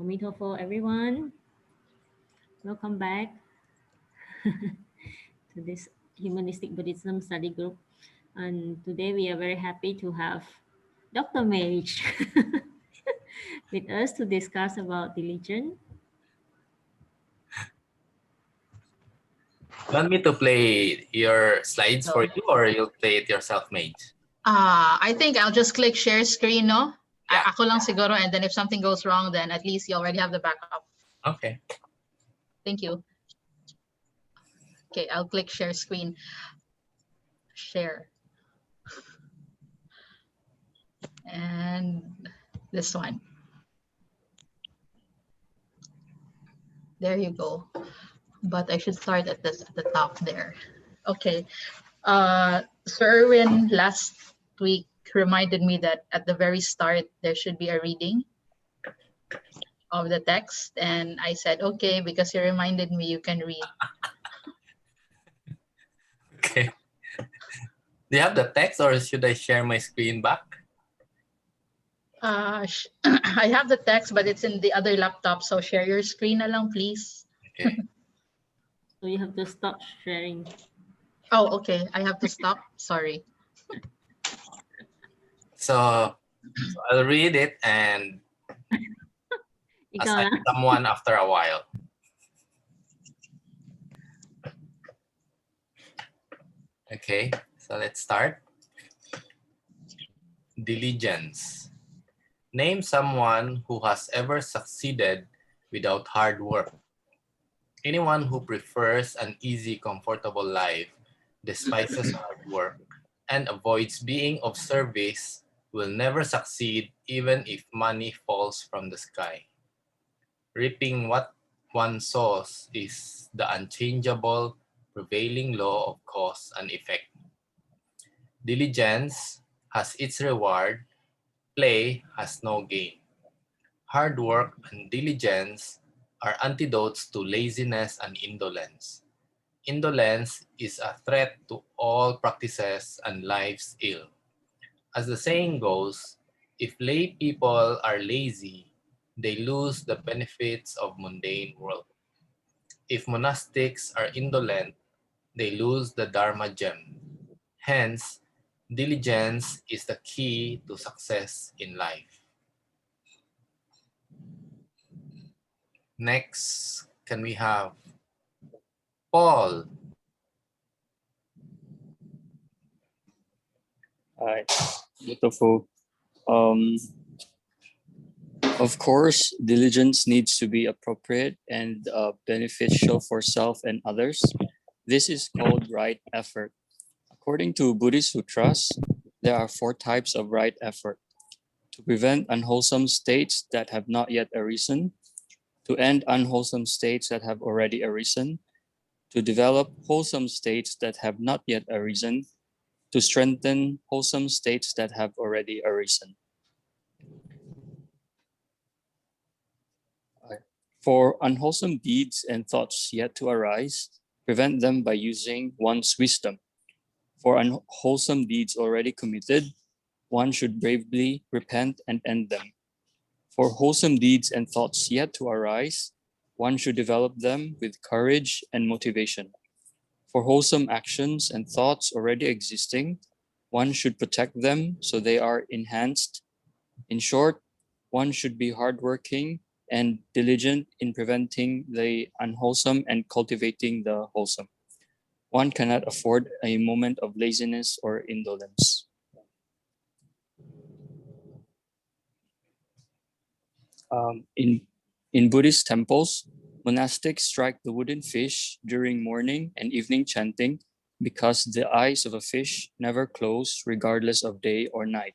Omitofo, everyone. Welcome back to this Humanistic Buddhism study group. And today we are very happy to have Dr. Mage with us to discuss about diligence. You want me to play your slides for you, or you'll play it yourself, Mage? I think I'll just click share screen, no? Yeah. Ako lang siguro, and then if something goes wrong, then at least you already have the backup. Okay. Thank you. Okay, I'll click share screen. Share. And this one. There you go. But I should start at the top there. Okay. Sir Erwin last week reminded me that at the very start there should be a reading of the text, and I said okay, because you reminded me, you can read. Okay. Do you have the text, or should I share my screen back? I have the text, but it's in the other laptop, so share your screen na lang, please. Okay. So you have to stop sharing. Oh, okay. I have to stop. Sorry. So I'll read it and Ikaw assign lang. someone after a while. Okay, so let's start. Diligence. Name someone who has ever succeeded without hard work. Anyone who prefers an easy, comfortable life, despises hard work, and avoids being of service will never succeed even if money falls from the sky. Reaping what one sows is the unchangeable, prevailing law of cause and effect. Diligence has its reward, play has no gain. Hard work and diligence are antidotes to laziness and indolence. Indolence is a threat to all practices and life's ill. As the saying goes, if lay people are lazy, they lose the benefits of mundane world. If monastics are indolent, they lose the Dharma gem. Hence, diligence is the key to success in life. Next, can we have Paul? Hi, beautiful. Of course, diligence needs to be appropriate and beneficial for self and others. This is called right effort. According to Buddhist sutras, there are 4 types of right effort: to prevent unwholesome states that have not yet arisen, to end unwholesome states that have already arisen, to develop wholesome states that have not yet arisen, to strengthen wholesome states that have already arisen. For unwholesome deeds and thoughts yet to arise, prevent them by using one's wisdom. For unwholesome deeds already committed, one should bravely repent and end them. For wholesome deeds and thoughts yet to arise, one should develop them with courage and motivation. For wholesome actions and thoughts already existing, one should protect them so they are enhanced. In short, one should be hardworking and diligent in preventing the unwholesome and cultivating the wholesome. One cannot afford a moment of laziness or indolence. In Buddhist temples, monastics strike the wooden fish during morning and evening chanting because the eyes of a fish never close regardless of day or night,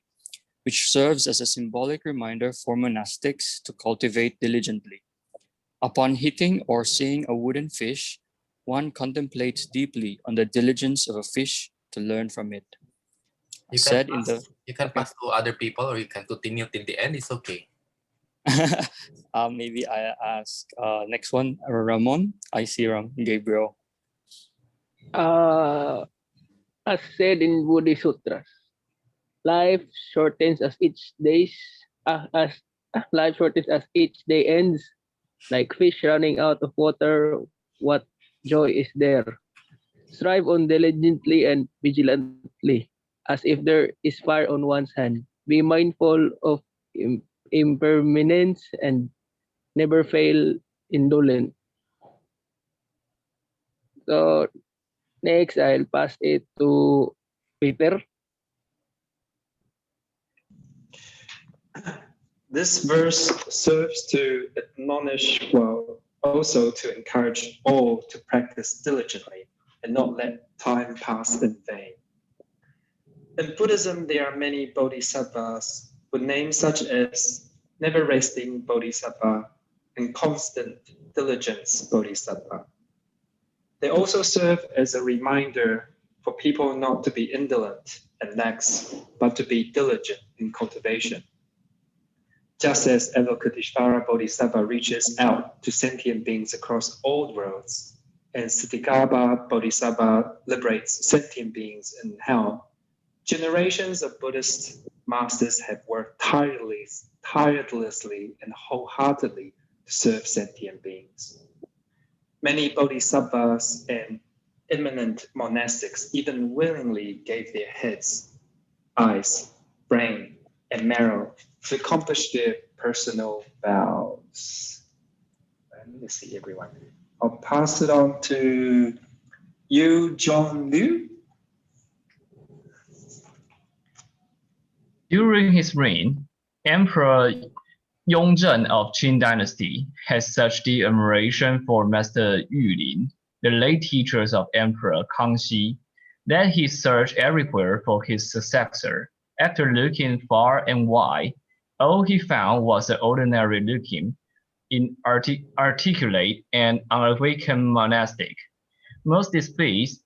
which serves as a symbolic reminder for monastics to cultivate diligently. Upon hitting or seeing a wooden fish, one contemplates deeply on the diligence of a fish to learn from it. You can pass to other people, or you can continue till the end. It's okay. Maybe I ask next one, Ramon. I see Gabriel. As said in Buddhist sutras, life shortens as each days as life shortens as each day ends, like fish running out of water. What joy is there? Strive on diligently and vigilantly, as if there is fire on one's hand. Be mindful of impermanence and never fail indolent. So next, I'll pass it to Peter. This verse serves to admonish, well, also to encourage all to practice diligently and not let time pass in vain. In Buddhism, there are many bodhisattvas with names such as never resting bodhisattva and constant diligence bodhisattva. They also serve as a reminder for people not to be indolent and lax, but to be diligent in cultivation. Just as Avalokiteshvara Bodhisattva reaches out to sentient beings across all worlds, and Satyakapa Bodhisattva liberates sentient beings in hell, generations of Buddhist masters have worked tirelessly and wholeheartedly to serve sentient beings. Many bodhisattvas and eminent monastics even willingly gave their heads, eyes, brain, and marrow to accomplish their personal vows. Let me see, everyone. I'll pass it on to you, John Liu. During his reign, Emperor Yongzheng of Qin Dynasty had such deep admiration for Master Yulin, the late teachers of Emperor Kangxi, that he searched everywhere for his successor. After looking far and wide, all he found was an ordinary-looking, inarticulate, and unawakened monastic. Most displeased,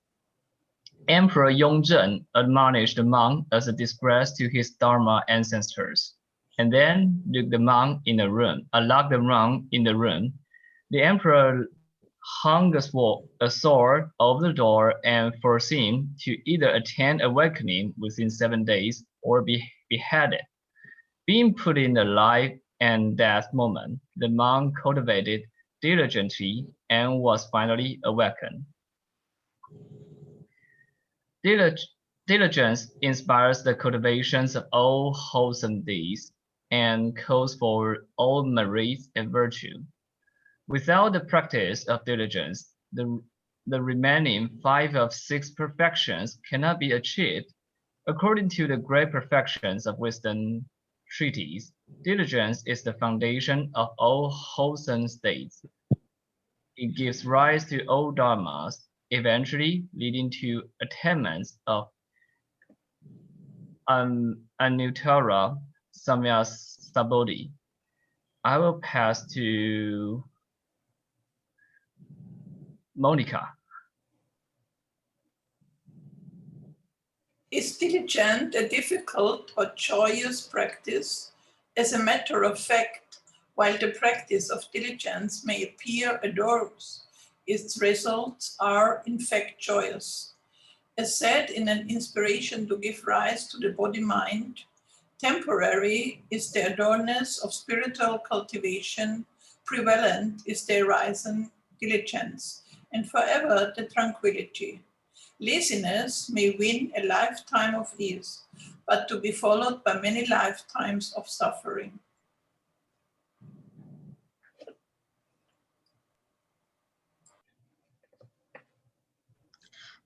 Emperor Yongzheng admonished the monk as a disgrace to his Dharma ancestors, and then locked the monk in the room. The emperor hung a sword over the door and forced him to either attain awakening within 7 days or be beheaded. Being put in the life and death moment, the monk cultivated diligently and was finally awakened. Diligence inspires the cultivations of all wholesome deeds and calls for all merits and virtue. Without the practice of diligence, the remaining 5 of 6 perfections cannot be achieved. According to the great perfections of wisdom treatise, diligence is the foundation of all wholesome states. It gives rise to all dharmas, eventually leading to attainments of Anuttara Samyasabodhi. I will pass to Monica. Is diligent a difficult or joyous practice? As a matter of fact, while the practice of diligence may appear adorous, its results are in fact joyous. As said in an inspiration to give rise to the body-mind, temporary is the adorness of spiritual cultivation, prevalent is the horizon diligence, and forever the tranquility. Laziness may win a lifetime of ease, but to be followed by many lifetimes of suffering.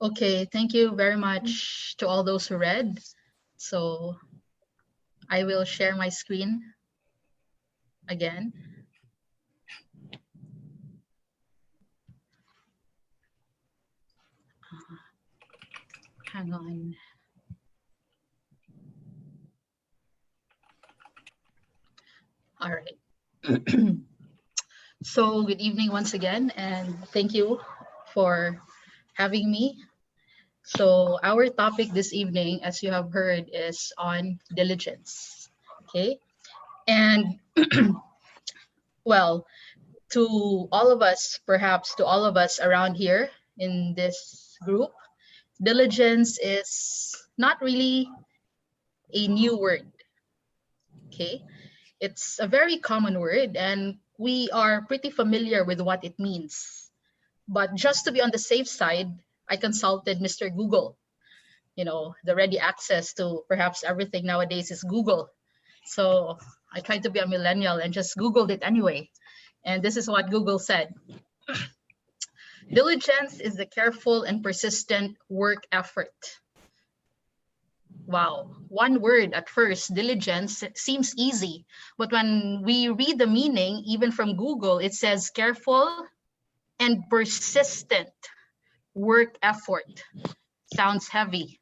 Okay, thank you very much to all those who read. So I will share my screen again. Hang on. All right. So good evening once again, and thank you for having me. So our topic this evening, as you have heard, is on diligence. Okay. And well, to all of us, perhaps to all of us around here in this group, diligence is not really a new word. Okay. It's a very common word, and we are pretty familiar with what it means. But just to be on the safe side, I consulted Mr. Google. You know, the ready access to perhaps everything nowadays is Google. So I tried to be a millennial and just Googled it anyway. And this is what Google said. Diligence is the careful and persistent work effort. Wow, one word at first, diligence, seems easy. But when we read the meaning, even from Google, it says careful and persistent work effort. Sounds heavy.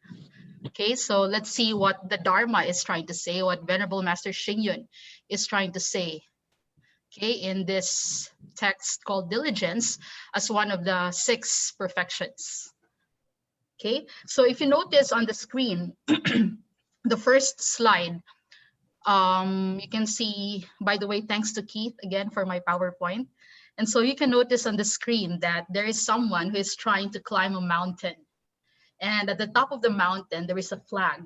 Okay, so let's see what the Dharma is trying to say, what Venerable Master Xingyun is trying to say, okay, in this text called Diligence as one of the 6 perfections. Okay, so if you notice on the screen, the first slide, you can see, by the way, thanks to Keith again for my PowerPoint. And so you can notice on the screen that there is someone who is trying to climb a mountain. And at the top of the mountain, there is a flag.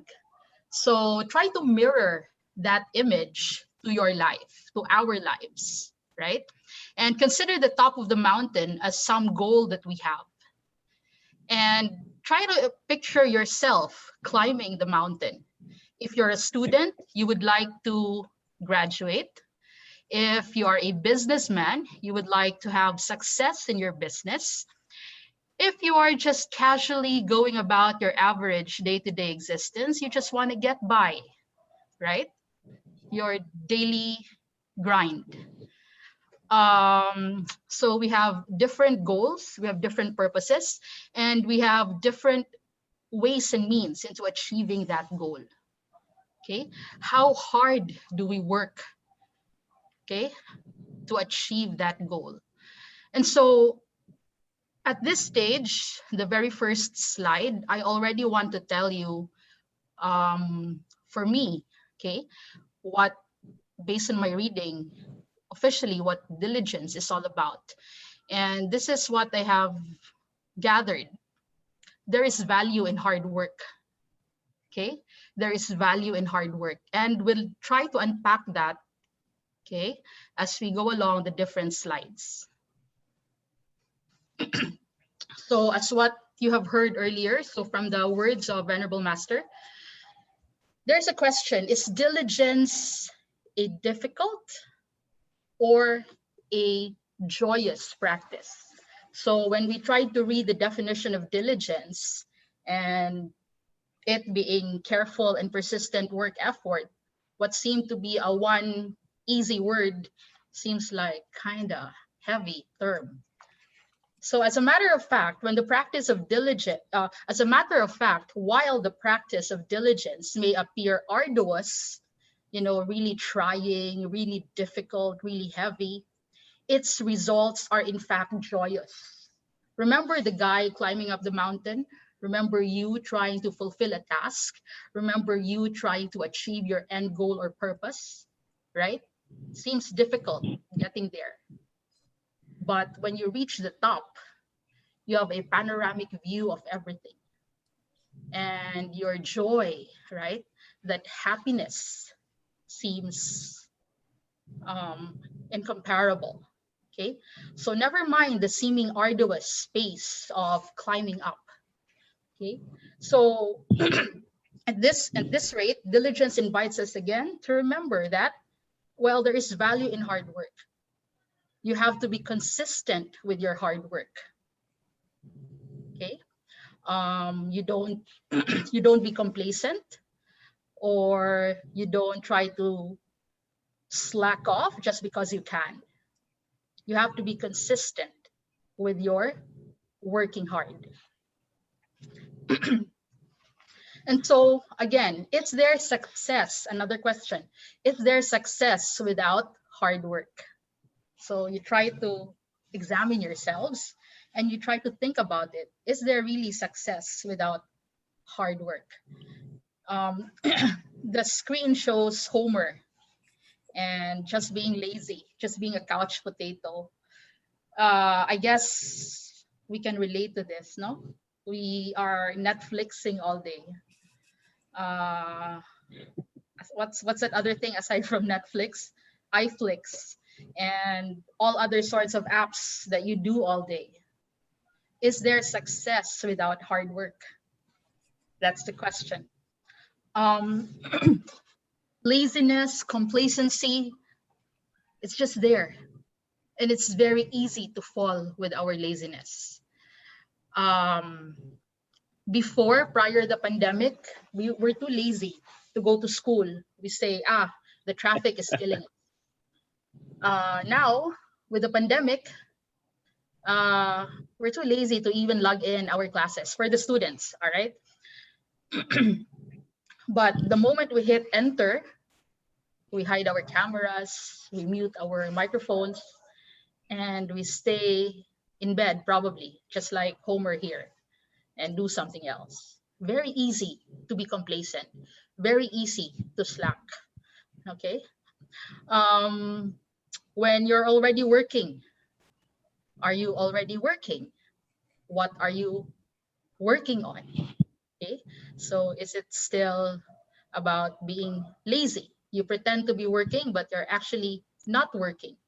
So try to mirror that image to your life, to our lives, right? And consider the top of the mountain as some goal that we have. And try to picture yourself climbing the mountain. If you're a student, you would like to graduate. If you are a businessman, you would like to have success in your business. If you are just casually going about your average day-to-day existence, you just want to get by, right? Your daily grind. So we have different goals, we have different purposes, and we have different ways and means into achieving that goal. Okay, how hard do we work, okay, to achieve that goal? And so at this stage, the very first slide, I already want to tell you, for me, okay, what, based on my reading, officially what diligence is all about. And this is what I have gathered. There is value in hard work. Okay, there is value in hard work, and we'll try to unpack that, okay, as we go along the different slides. So as what you have heard earlier, so from the words of Venerable Master, there's a question: is diligence a difficult or a joyous practice? So when we try to read the definition of diligence, and it being careful and persistent work effort, what seemed to be a one easy word seems like kind of heavy term. So as a matter of fact, when the practice of diligence, as a matter of fact, while the practice of diligence may appear arduous, you know, really trying, really difficult, really heavy, its results are in fact joyous. Remember the guy climbing up the mountain? Remember you trying to fulfill a task? Remember you trying to achieve your end goal or purpose, right? Seems difficult getting there. But when you reach the top, you have a panoramic view of everything. And your joy, right? That happiness seems incomparable. Okay, so never mind the seeming arduous space of climbing up. Okay, so at this rate, diligence invites us again to remember that, well, there is value in hard work. You have to be consistent with your hard work. Okay, you don't you don't be complacent, or you don't try to slack off just because you can. You have to be consistent with your working hard. And so again, it's their success. Another question: is there success without hard work? So you try to examine yourselves and you try to think about it. Is there really success without hard work? The screen shows Homer and just being lazy, just being a couch potato. I guess we can relate to this, no? We are Netflixing all day. What's that other thing aside from Netflix? iFlix, and all other sorts of apps that you do all day. Is there success without hard work? That's the question. Um, Laziness, complacency, it's just there. And it's very easy to fall with our laziness. Um, Before, prior the pandemic, we were too lazy to go to school. We say, the traffic is killing it. Now, with the pandemic, we're too lazy to even log in our classes for the students, all right? But the moment we hit enter, we hide our cameras, we mute our microphones, and we stay in bed probably, just like Homer here, and do something else. Very easy to be complacent, very easy to slack, okay? When you're already working, are you already working? What are you working on? Okay, so is it still about being lazy? You pretend to be working, but you're actually not working.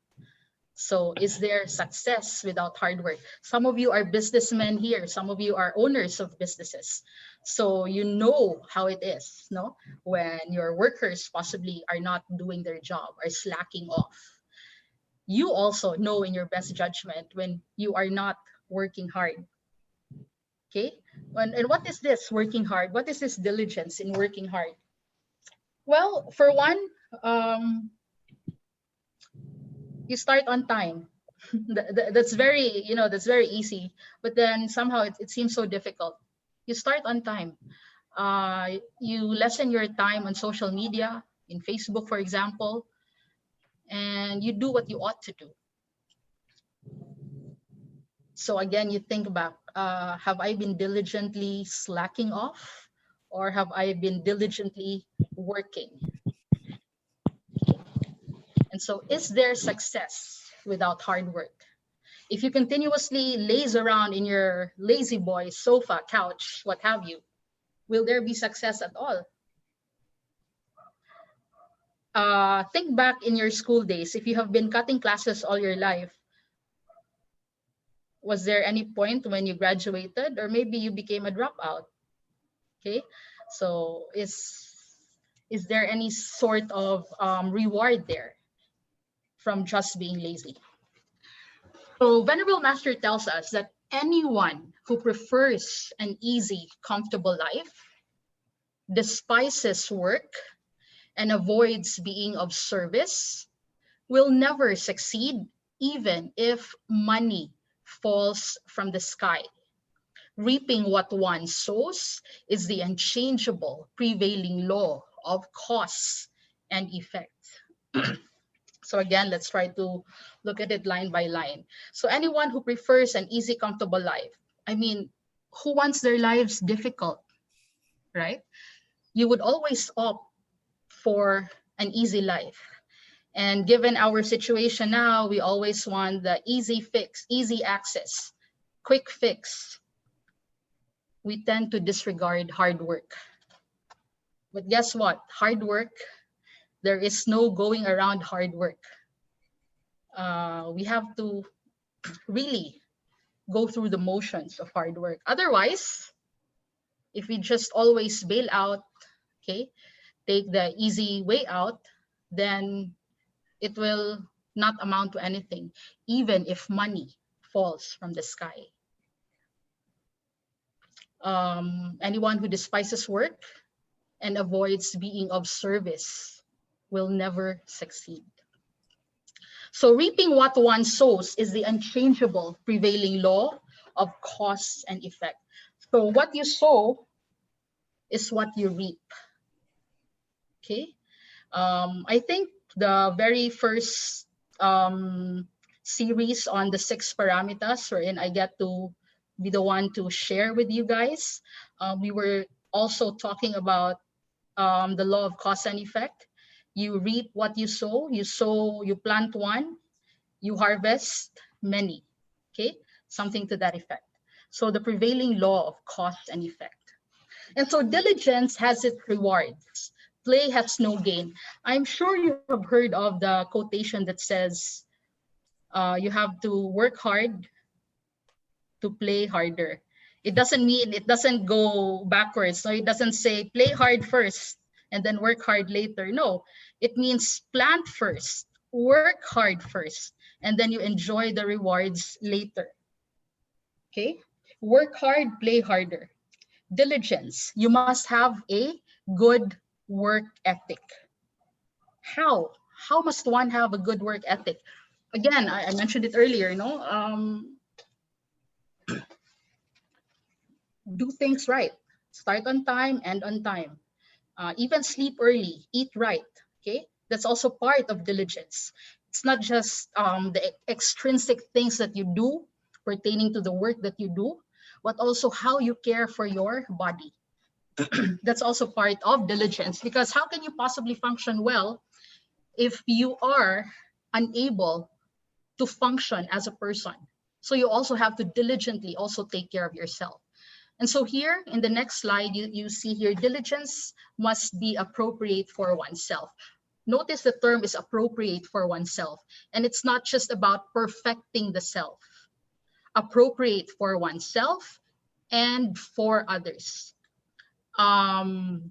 So is there success without hard work? Some of you are businessmen here. Some of you are owners of businesses. So you know how it is, no? When your workers possibly are not doing their job, are slacking off. You also know in your best judgment when you are not working hard. Okay? And what is this working hard? What is this diligence in working hard? Well, for one, you start on time. That's very, that's very easy. But then somehow it seems so difficult. You start on time. You lessen your time on social media, in Facebook, for example, and you do what you ought to do. So again, you think back, have I been diligently slacking off, or have I been diligently working? And so is there success without hard work? If you continuously laze around in your lazy boy sofa, couch, what have you, will there be success at all? Think back in your school days. If you have been cutting classes all your life, was there any point when you graduated, or maybe you became a dropout? Okay, so is there any sort of reward there from just being lazy? So Venerable Master tells us that anyone who prefers an easy, comfortable life, despises work, and avoids being of service will never succeed, even if money falls from the sky. Reaping what one sows is the unchangeable prevailing law of cause and effect. So again, let's try to look at it line by line. So anyone who prefers an easy, comfortable life, I mean, who wants their lives difficult, right? You would always opt for an easy life. And given our situation now, we always want the easy fix, easy access, quick fix. We tend to disregard hard work. But guess what? Hard work, there is no going around hard work. We have to really go through the motions of hard work. Otherwise, if we just always bail out, okay, take the easy way out, then it will not amount to anything, even if money falls from the sky. Anyone who despises work and avoids being of service will never succeed. So reaping what one sows is the unchangeable prevailing law of cause and effect. So what you sow is what you reap. Okay. I think the very first series on the 6 parameters wherein I get to be the one to share with you guys, we were also talking about the law of cause and effect. You reap what you sow. You plant one, you harvest many. Okay, something to that effect. So the prevailing law of cause and effect. And so diligence has its rewards. play has no gain. I'm sure you have heard of the quotation that says, you have to work hard to play harder. It doesn't mean, it doesn't go backwards. So it doesn't say play hard first and then work hard later. No, it means plant first, work hard first, and then you enjoy the rewards later. Okay? Work hard, play harder. Diligence. You must have a good work ethic. How? How must one have a good work ethic? Again, I mentioned it earlier, do things right. Start on time, end on time. Even sleep early, eat right. Okay, that's also part of diligence. It's not just the extrinsic things that you do pertaining to the work that you do, but also how you care for your body. That's also part of diligence, because how can you possibly function well if you are unable to function as a person? So you also have to diligently also take care of yourself. And so here in the next slide, you see here, diligence must be appropriate for oneself. Notice the term is appropriate for oneself. And it's not just about perfecting the self. Appropriate for oneself and for others. Master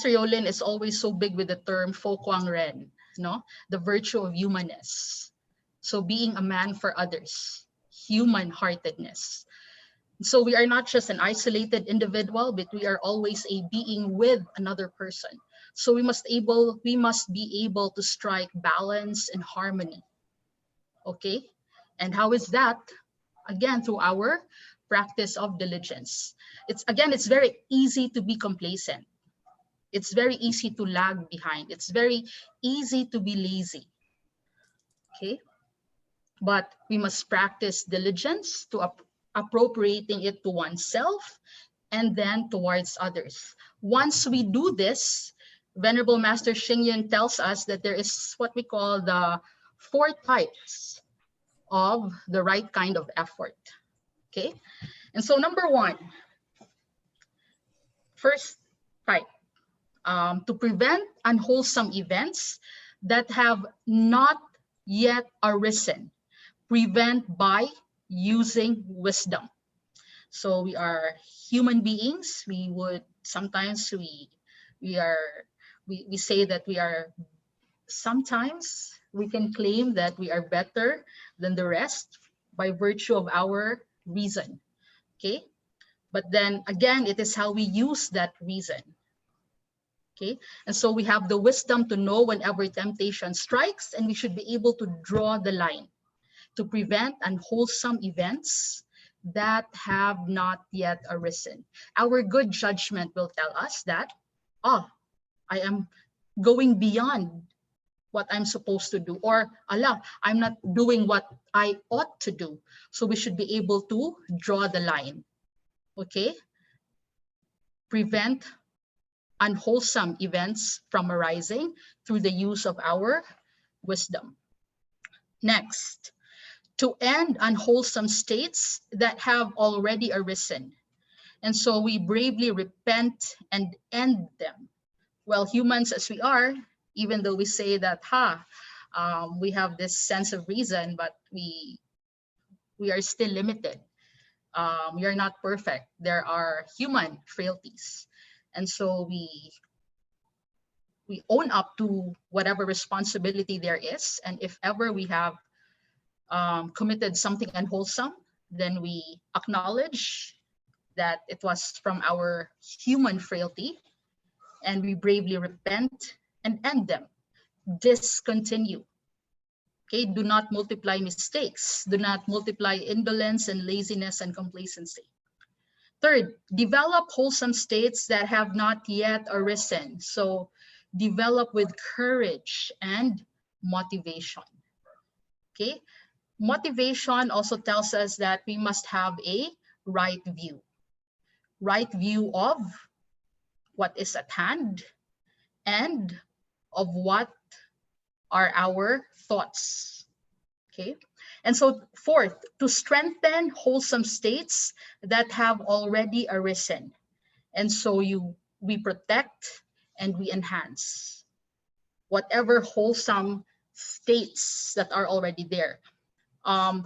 Yolin is always so big with the term Fo Quang Ren, the virtue of humanness. So being a man for others, human-heartedness. So we are not just an isolated individual, but we are always a being with another person. So we must be able to strike balance and harmony. Okay? And how is that? Again, through our practice of diligence. It's very easy to be complacent. It's very easy to lag behind. It's very easy to be lazy. Okay? But we must practice diligence to appropriating it to oneself and then towards others. Once we do this, Venerable Master Xingyun tells us that there is what we call the 4 types of the right kind of effort. Okay? And so number 1, first type, to prevent unwholesome events that have not yet arisen. Prevent by using wisdom. So we are human beings. We would sometimes we say that we are, sometimes we can claim that we are better than the rest by virtue of our reason. Okay, but then again, it is how we use that reason. Okay, and so we have the wisdom to know whenever temptation strikes, and we should be able to draw the line to prevent unwholesome events that have not yet arisen. Our good judgment will tell us that, I am going beyond what I'm supposed to do, or I'm not doing what I ought to do. So we should be able to draw the line. Okay? Prevent unwholesome events from arising through the use of our wisdom. Next, to end unwholesome states that have already arisen. And so we bravely repent and end them. Well, humans as we are, even though we say that, we have this sense of reason, but we are still limited. We are not perfect. There are human frailties. And so we own up to whatever responsibility there is. And if ever we have committed something unwholesome, then we acknowledge that it was from our human frailty, and we bravely repent and end them. Discontinue. Okay, do not multiply mistakes. Do not multiply indolence and laziness and complacency. Third, develop wholesome states that have not yet arisen. So develop with courage and motivation. Okay, motivation also tells us that we must have a right view of what is at hand and of what are our thoughts. Okay, and so fourth, to strengthen wholesome states that have already arisen. And so we protect and we enhance whatever wholesome states that are already there.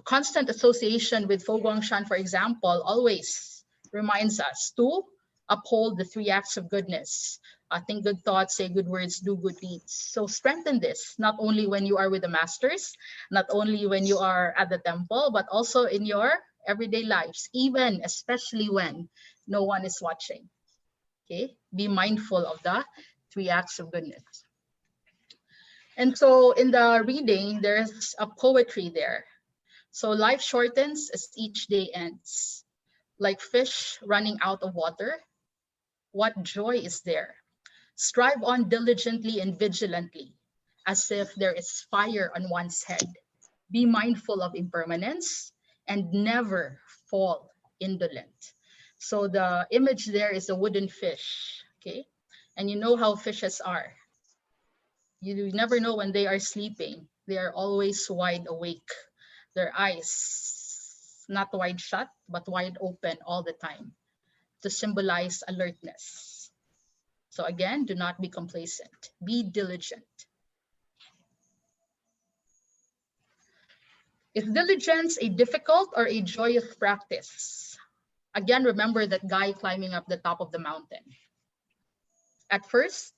Constant association with Fo Guangshan, for example, always reminds us to uphold the 3 acts of goodness. Think good thoughts, say good words, do good deeds. So strengthen this, not only when you are with the masters, not only when you are at the temple, but also in your everyday lives, even especially when no one is watching. Okay, be mindful of the 3 acts of goodness. And so in the reading, there's a poetry there. So life shortens as each day ends. Like fish running out of water, what joy is there? Strive on diligently and vigilantly, as if there is fire on one's head. Be mindful of impermanence and never fall indolent. So the image there is a wooden fish, okay? And you know how fishes are. You never know when they are sleeping. They are always wide awake. Their eyes not wide shut, but wide open all the time to symbolize alertness. So again, do not be complacent. Be diligent. Is diligence a difficult or a joyous practice? Again, remember that guy climbing up the top of the mountain. At first,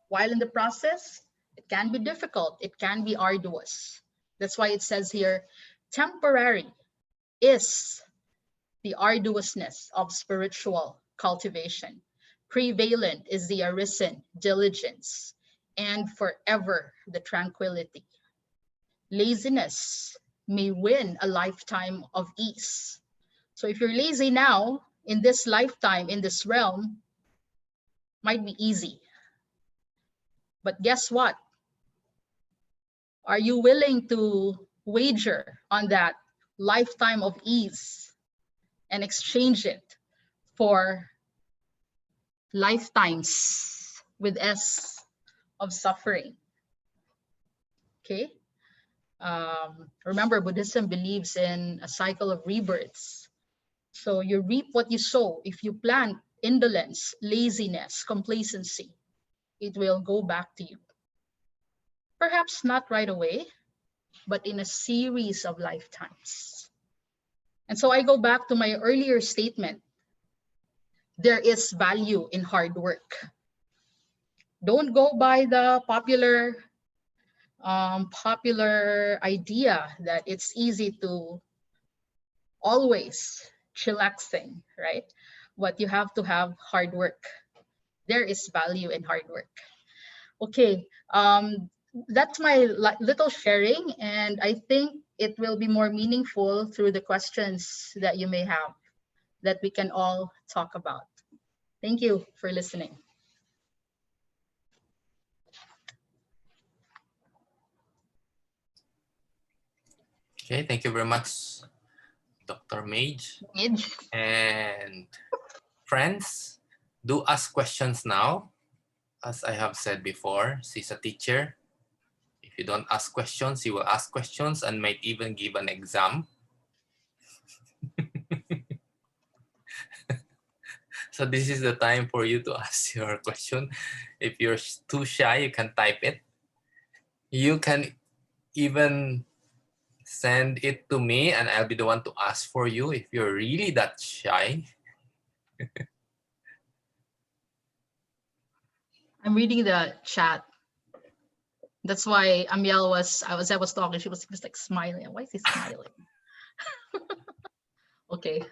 while in the process, it can be difficult. It can be arduous. That's why it says here, temporary is the arduousness of spiritual cultivation. Prevalent is the arisen diligence, and forever the tranquility. Laziness may win a lifetime of ease. So if you're lazy now, in this lifetime, in this realm, might be easy. But guess what? Are you willing to wager on that lifetime of ease and exchange it for lifetimes with S of suffering? Okay. Remember, Buddhism believes in a cycle of rebirths. So you reap what you sow. If you plant indolence, laziness, complacency, it will go back to you. Perhaps not right away, but in a series of lifetimes. And so I go back to my earlier statement. There is value in hard work. Don't go by the popular idea that it's easy to always chillaxing, right? But you have to have hard work. There is value in hard work. Okay, that's my little sharing, and I think it will be more meaningful through the questions that you may have that we can all talk about. Thank you for listening. Okay, thank you very much, Dr. Mage. And friends, do ask questions now. As I have said before, she's a teacher. If you don't ask questions, she will ask questions and might even give an exam. So this is the time for you to ask your question. If you're too shy, you can type it. You can even send it to me and I'll be the one to ask for you if you're really that shy. I'm reading the chat. That's why Amiel was, as I was talking, she was just like smiling. Why is he smiling? Okay.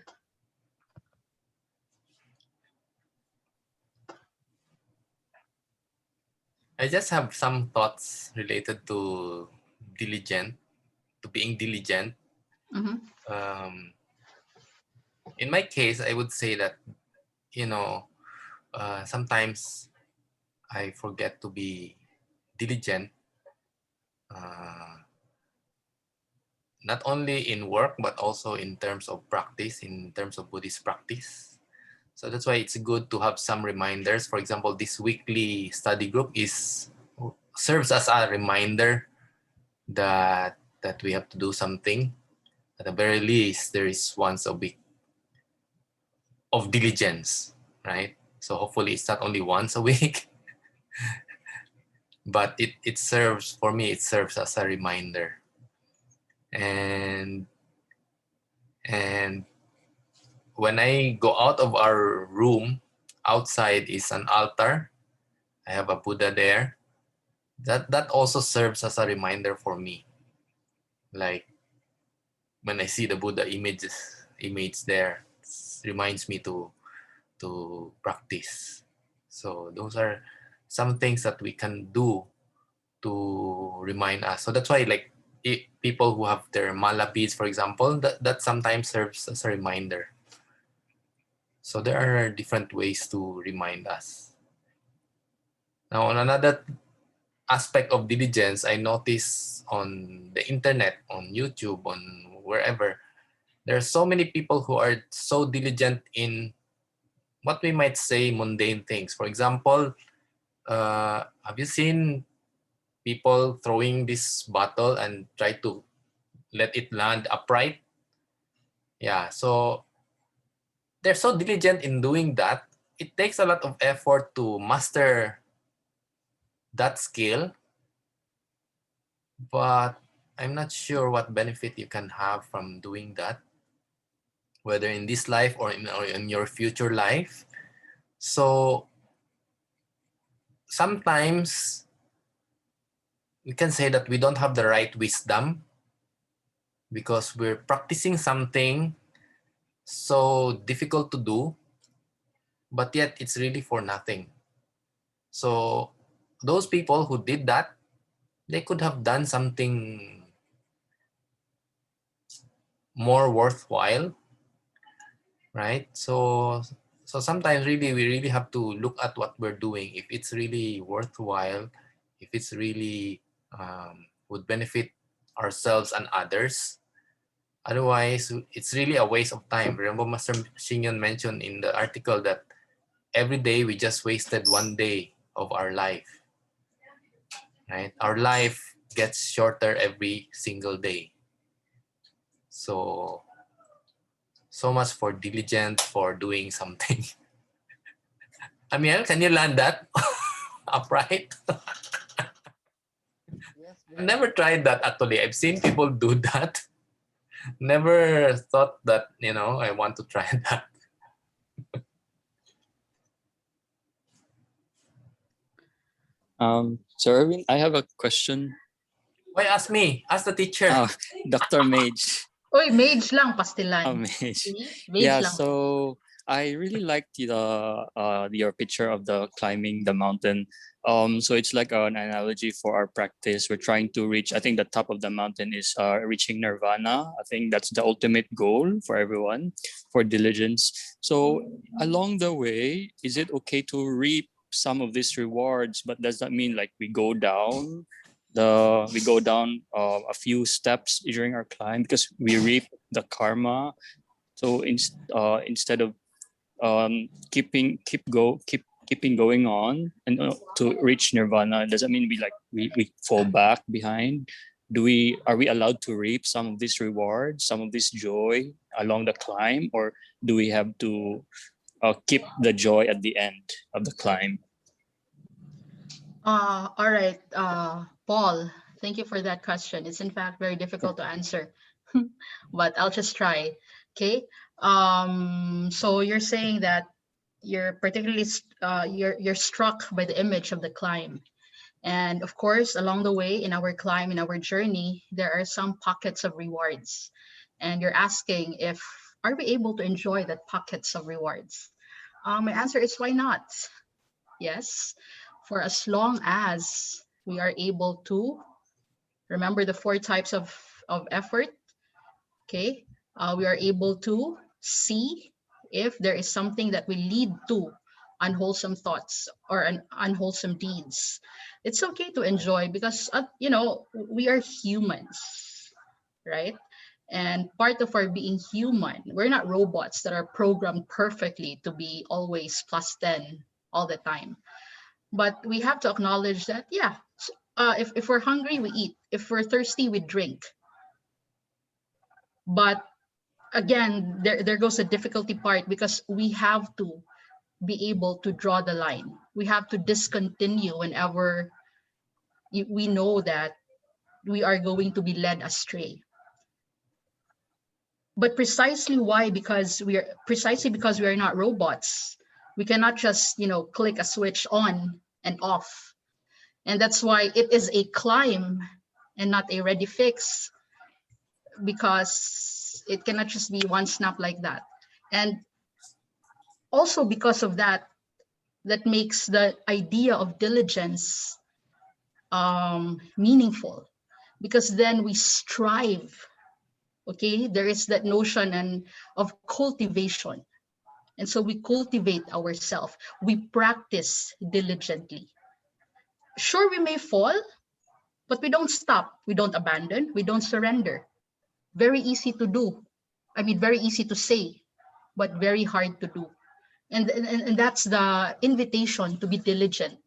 I just have some thoughts related to being diligent. Mm-hmm. In my case, I would say that, sometimes I forget to be diligent, not only in work, but also in terms of practice, in terms of Buddhist practice. So that's why it's good to have some reminders. For example, this weekly study group serves as a reminder that we have to do something. At the very least, there is once a week of diligence, right? So hopefully it's not only once a week. But it serves, for me, it serves as a reminder. And when I go out of our room, outside is an altar. I have a Buddha there. That also serves as a reminder for me. Like when I see the Buddha image there, it reminds me to practice. So those are some things that we can do to remind us. So that's why, like, people who have their mala beads, for example, that sometimes serves as a reminder. So there are different ways to remind us. Now, on another aspect of diligence, I notice on the internet, on YouTube, on wherever, there are so many people who are so diligent in what we might say mundane things. For example, have you seen people throwing this bottle and try to let it land upright? Yeah, so they're so diligent in doing that. It takes a lot of effort to master that skill, but I'm not sure what benefit you can have from doing that, whether in this life or in your future life. So sometimes we can say that we don't have the right wisdom because we're practicing something so difficult to do, but yet it's really for nothing. So those people who did that, they could have done something more worthwhile, right? So sometimes really we really have to look at what we're doing, if it's really worthwhile, if it's really would benefit ourselves and others. Otherwise, it's really a waste of time. Remember, Master Shinyon mentioned in the article that every day we just wasted 1 day of our life, right? Our life gets shorter every single day. So much for diligent for doing something. Amiel, can you land that upright? I've never tried that actually. I've seen people do that. Never thought that, I want to try that. Sir Erwin, I have a question. Why ask me? Ask the teacher. Dr. Mage. Uy, mage lang, pastilan. Mage. See? Mage Yeah, lang. so I really liked your picture of the climbing the mountain. So it's like an analogy for our practice. We're trying to reach, I think the top of the mountain is reaching nirvana. I think that's the ultimate goal for everyone, for diligence. So along the way, is it okay to reap some of these rewards? But does that mean like we go down a few steps during our climb because we reap the karma? So instead of keeping going on and to reach nirvana, does that mean we fall back behind? Are we allowed to reap some of this reward, some of this joy along the climb, or do we have to keep the joy at the end of the climb? All right, Paul, thank you for that question. It's in fact very difficult to answer, but I'll just try. Okay. So you're saying that you're particularly you're struck by the image of the climb, and of course, along the way in our climb, in our journey, there are some pockets of rewards, and you're asking if are we able to enjoy that pockets of rewards? My answer is why not? Yes, for as long as we are able to remember the 4 types of effort. Okay, we are able to see if there is something that will lead to unwholesome thoughts or unwholesome deeds. It's okay to enjoy because we are humans, right? And part of our being human, we're not robots that are programmed perfectly to be always plus 10 all the time. But we have to acknowledge that, yeah, if we're hungry, we eat. If we're thirsty, we drink. But again, there goes the difficulty part because we have to be able to draw the line. We have to discontinue whenever we know that we are going to be led astray. But precisely because we are not robots, we cannot just, click a switch on and off. And that's why it is a climb and not a ready fix, because it cannot just be one snap like that. And also because of that, that makes the idea of diligence meaningful, because then we strive. Okay, there is that notion and of cultivation, and so we cultivate ourselves, we practice diligently. Sure, we may fall, but we don't stop, we don't abandon, we don't surrender. Very easy to do. I mean, very easy to say, but very hard to do. And that's the invitation to be diligent.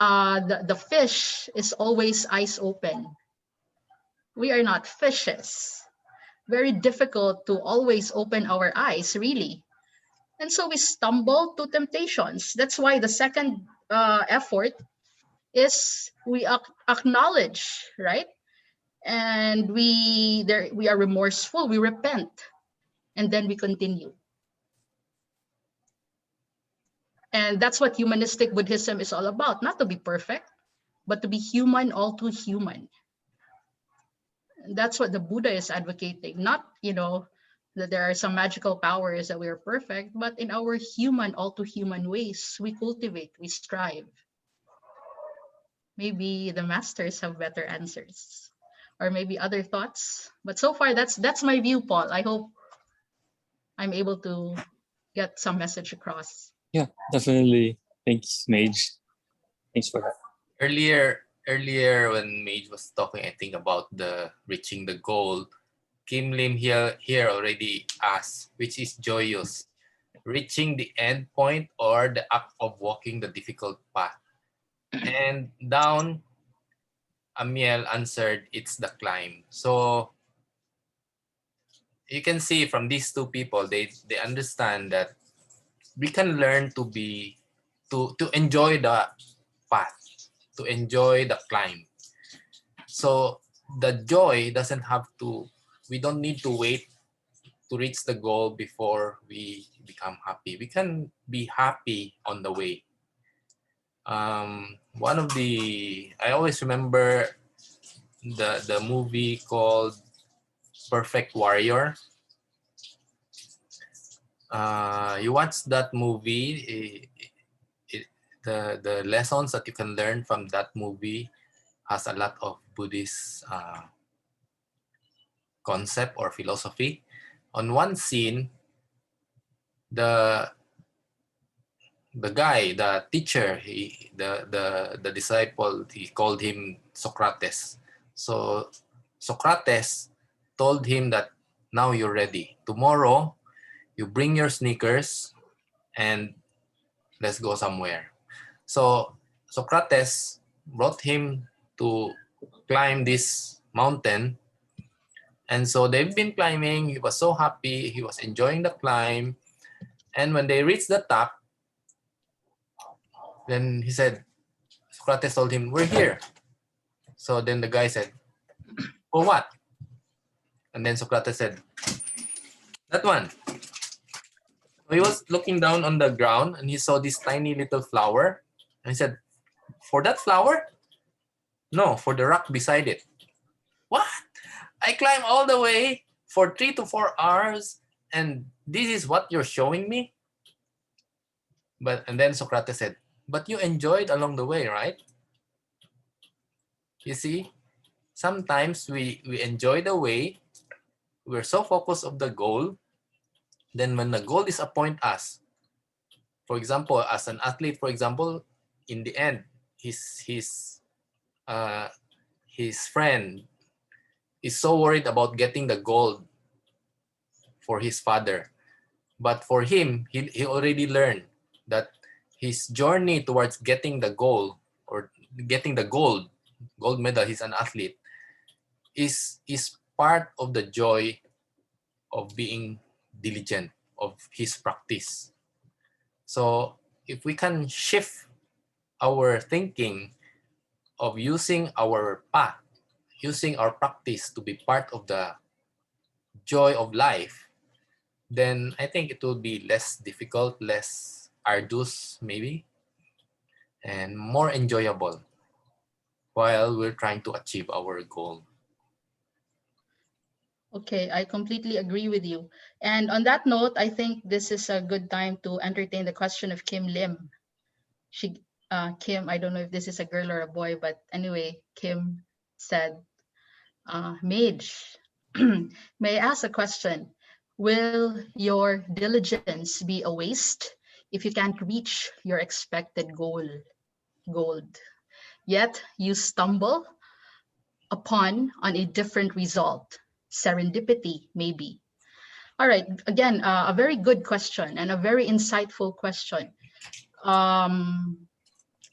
The fish is always eyes open. We are not fishes. Very difficult to always open our eyes, really. And so we stumble to temptations. That's why the second effort is we acknowledge, right? And we are remorseful, we repent, and then we continue. And that's what humanistic Buddhism is all about, not to be perfect, but to be human, all too human. And that's what the Buddha is advocating, not, that there are some magical powers that we are perfect, but in our human, all too human ways, we cultivate, we strive. Maybe the masters have better answers, or maybe other thoughts. But so far, that's my view, Paul. I hope I'm able to get some message across. Yeah, definitely. Thanks, Mage. Thanks for that. Earlier when Mage was talking, I think about the reaching the goal, Kim Lim here already asked, which is joyous, reaching the end point or the act of walking the difficult path? And down, Amiel answered, it's the climb. So you can see from these two people, they understand that we can learn to enjoy the path, to enjoy the climb. So the joy doesn't have to, we don't need to wait to reach the goal before we become happy. We can be happy on the way. One of I always remember the movie called Perfect Warrior. You watch that movie, the lessons that you can learn from that movie has a lot of Buddhist concept or philosophy. On one scene, the guy, the teacher, the disciple, he called him Socrates. So Socrates told him that now you're ready. Tomorrow, you bring your sneakers and let's go somewhere. So Socrates brought him to climb this mountain. And so they've been climbing. He was so happy. He was enjoying the climb. And when they reached the top, then he said, Socrates told him, we're here. So then the guy said, for what? And then Socrates said, that one. He was looking down on the ground and he saw this tiny little flower. And he said, for that flower? No, for the rock beside it. What? I climbed all the way for 3 to 4 hours and this is what you're showing me? And then Socrates said, but you enjoyed along the way, right? You see, sometimes we enjoy the way, we're so focused on the goal, then when the goal disappoint us, for example, as an athlete, for example, in the end, his friend is so worried about getting the gold for his father. But for him, he already learned that his journey towards getting the goal or getting the gold medal, he's an athlete, is part of the joy of being diligent of his practice. So if we can shift our thinking of using our path, using our practice to be part of the joy of life, then I think it will be less difficult, less arduous maybe, and more enjoyable while we're trying to achieve our goal. Okay, I completely agree with you. And on that note, I think this is a good time to entertain the question of Kim Lim. Kim, I don't know if this is a girl or a boy, but anyway, Kim said, Mage, may I ask a question? Will your diligence be a waste if you can't reach your expected goal? Yet you stumble upon on a different result, serendipity maybe. All right, again, a very good question and a very insightful question. I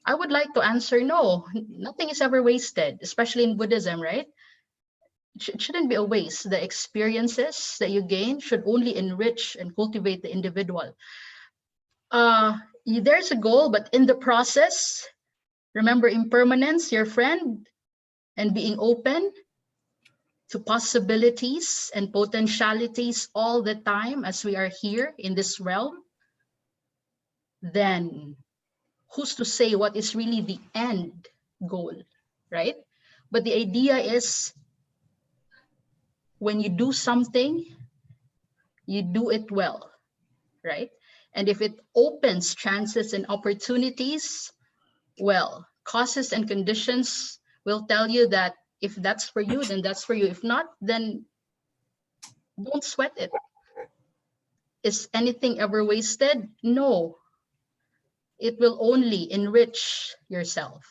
would like to answer no, nothing is ever wasted, especially in Buddhism, right? It shouldn't be a waste. The experiences that you gain should only enrich and cultivate the individual. There's a goal, but in the process, remember impermanence, your friend, and being open to possibilities and potentialities all the time as we are here in this realm. Then who's to say what is really the end goal, right? But the idea is when you do something, you do it well, right? And if it opens chances and opportunities, well, causes and conditions will tell you that if that's for you, then that's for you. If not, then don't sweat it. Is anything ever wasted? No. It will only enrich yourself.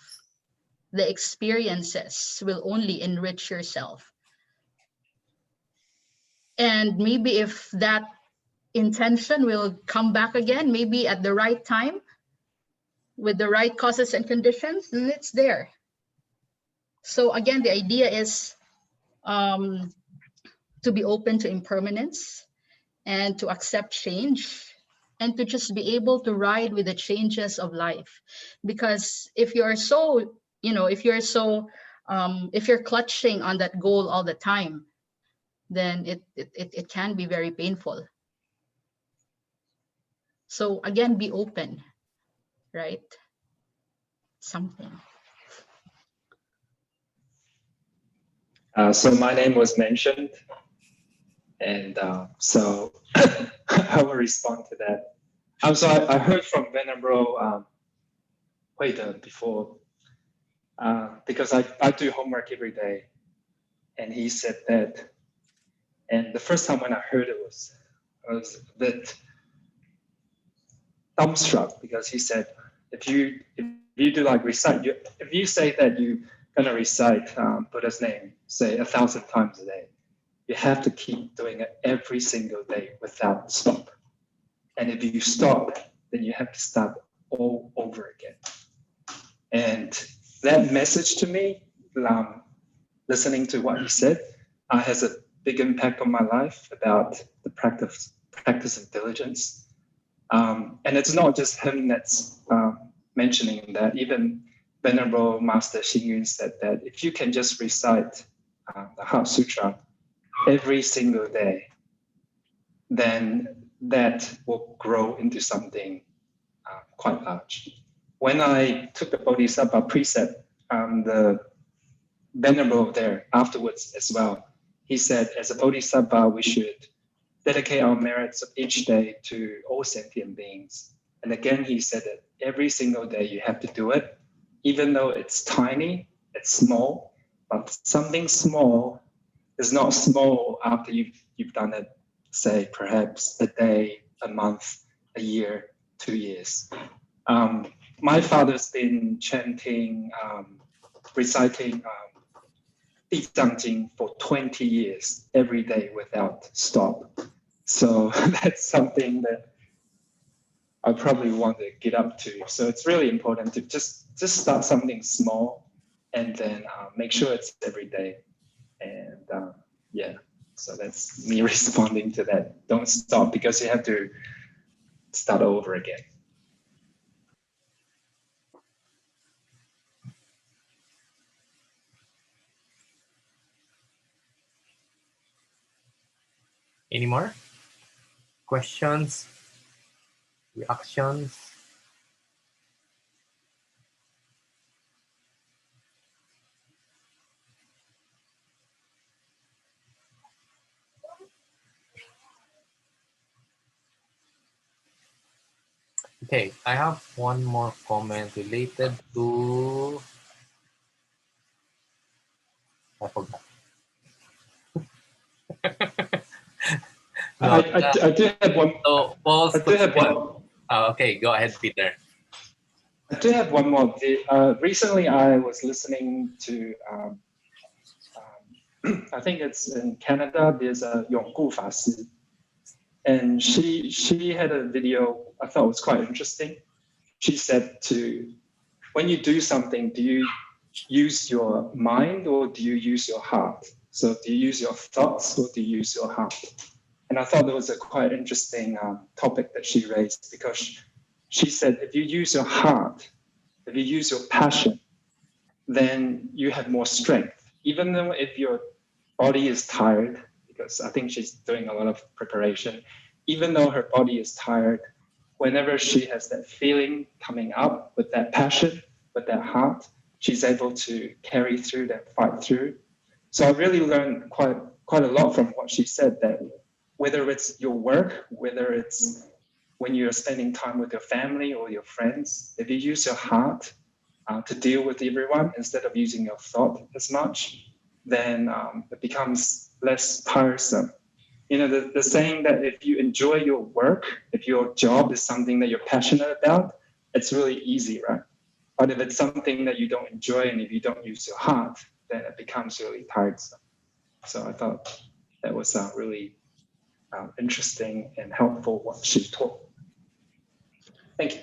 The experiences will only enrich yourself. And maybe if that intention will come back again, maybe at the right time, with the right causes and conditions, then it's there. So again, the idea is to be open to impermanence and to accept change and to just be able to ride with the changes of life. Because if you're so, if you're clutching on that goal all the time, then it can be very painful. So again, be open, right? Something. So my name was mentioned, and so I will respond to that. So I heard from Venerable before, because I do homework every day, and he said that. And the first time when I heard it I was a bit dumbstruck, because he said, if you do like recite, if you say that you're gonna recite Buddha's name, say 1,000 times a day, you have to keep doing it every single day without stop. And if you stop, then you have to start all over again. And that message to me, listening to what he said, has a big impact on my life about the practice of diligence. And it's not just him that's mentioning that. Even Venerable Master Xing Yun said that if you can just recite the Heart Sutra every single day, then that will grow into something quite large. When I took the Bodhisattva precept, the Venerable there afterwards as well, he said, as a Bodhisattva, we should dedicate our merits of each day to all sentient beings. And again, he said that every single day you have to do it, even though it's tiny, it's small, but something small is not small after you've done it, say, perhaps a day, a month, a year, 2 years. My father's been chanting, reciting Diligence for 20 years, every day without stop. So that's something that I probably want to get up to. So it's really important to just start something small, and then make sure it's every day. And so that's me responding to that. Don't stop, because you have to start over again. Any more questions, reactions? Okay, I have one more comment related to, I forgot. No, I do have one. so Paul's I do have question. one. Okay, go ahead, Peter. I do have one more. Recently, I was listening to. I think it's in Canada. There's a Yonggu Fasi, and she had a video I thought was quite interesting. She said to, when you do something, do you use your mind or do you use your heart? So do you use your thoughts or do you use your heart? And I thought that was a quite interesting topic that she raised, because she said if you use your heart, if you use your passion, then you have more strength. Even though if your body is tired, because I think she's doing a lot of preparation, even though her body is tired, whenever she has that feeling coming up with that passion, with that heart, she's able to carry through that, fight through. So I really learned quite a lot from what she said, that whether it's your work, whether it's when you're spending time with your family or your friends, if you use your heart to deal with everyone instead of using your thought as much, then it becomes less tiresome. You know, the saying that if you enjoy your work, if your job is something that you're passionate about, it's really easy, right? But if it's something that you don't enjoy and if you don't use your heart, then it becomes really tiresome. So I thought that was really interesting and helpful what she taught. Thank you.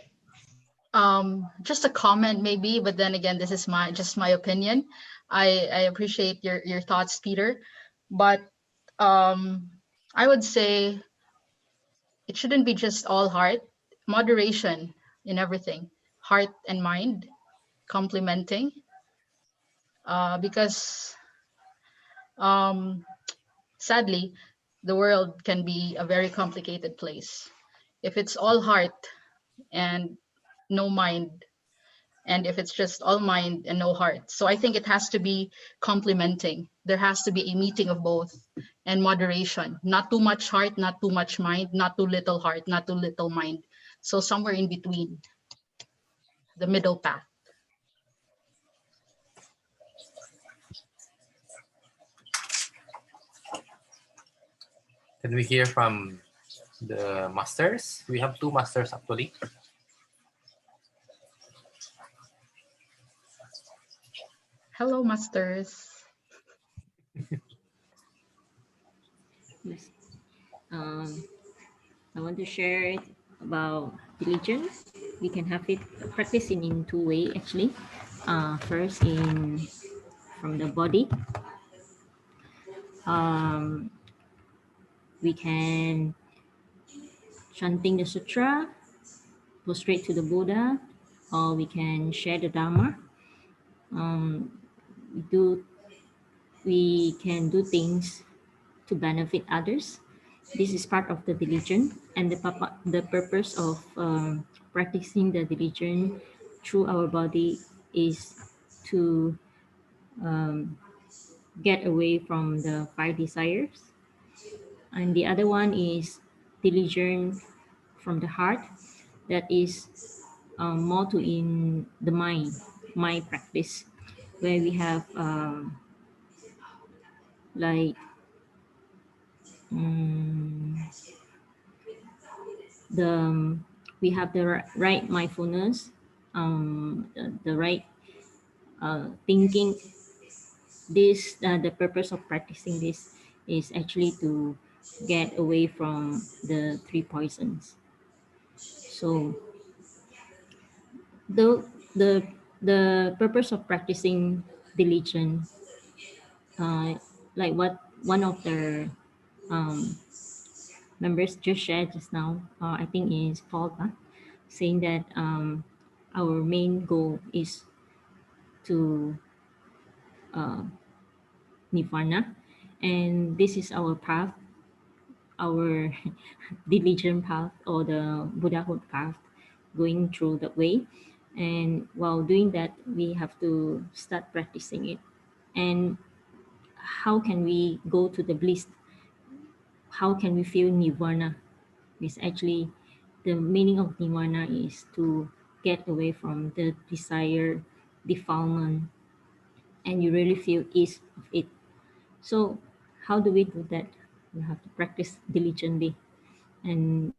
Just a comment maybe, but then again, this is my opinion. I appreciate your thoughts, Peter, but I would say it shouldn't be just all heart, moderation in everything, heart and mind complementing, because sadly, the world can be a very complicated place. If it's all heart and no mind, and if it's just all mind and no heart. So I think it has to be complementing. There has to be a meeting of both and moderation. Not too much heart, not too much mind, not too little heart, not too little mind. So somewhere in between, the middle path. Can we hear from the masters? We have two masters actually. Hello, masters. Yes. I want to share about diligence. We can have it practicing in two ways actually. First, in from the body. Um, we can chanting the sutra, prostrate to the Buddha, or we can share the Dharma. Um, we can do things to benefit others. This is part of the diligence, and the purpose of practicing the diligence through our body is to get away from the five desires. And the other one is diligence from the heart, that is more to in the mind practice, where we have like um, the we have the right mindfulness, the right thinking. This the purpose of practicing this is actually to get away from the three poisons. So the the the purpose of practicing diligence, like what one of the um, members just shared just now, I think is Paul, saying that our main goal is to nirvana, and this is our path, our diligent path or the Buddhahood path, going through that way. And while doing that, we have to start practicing it. And how can we go to the bliss? How can we feel nirvana? Is actually the meaning of nirvana is to get away from the desire, defilement, and you really feel ease of it. So, how do we do that? We have to practice diligently. And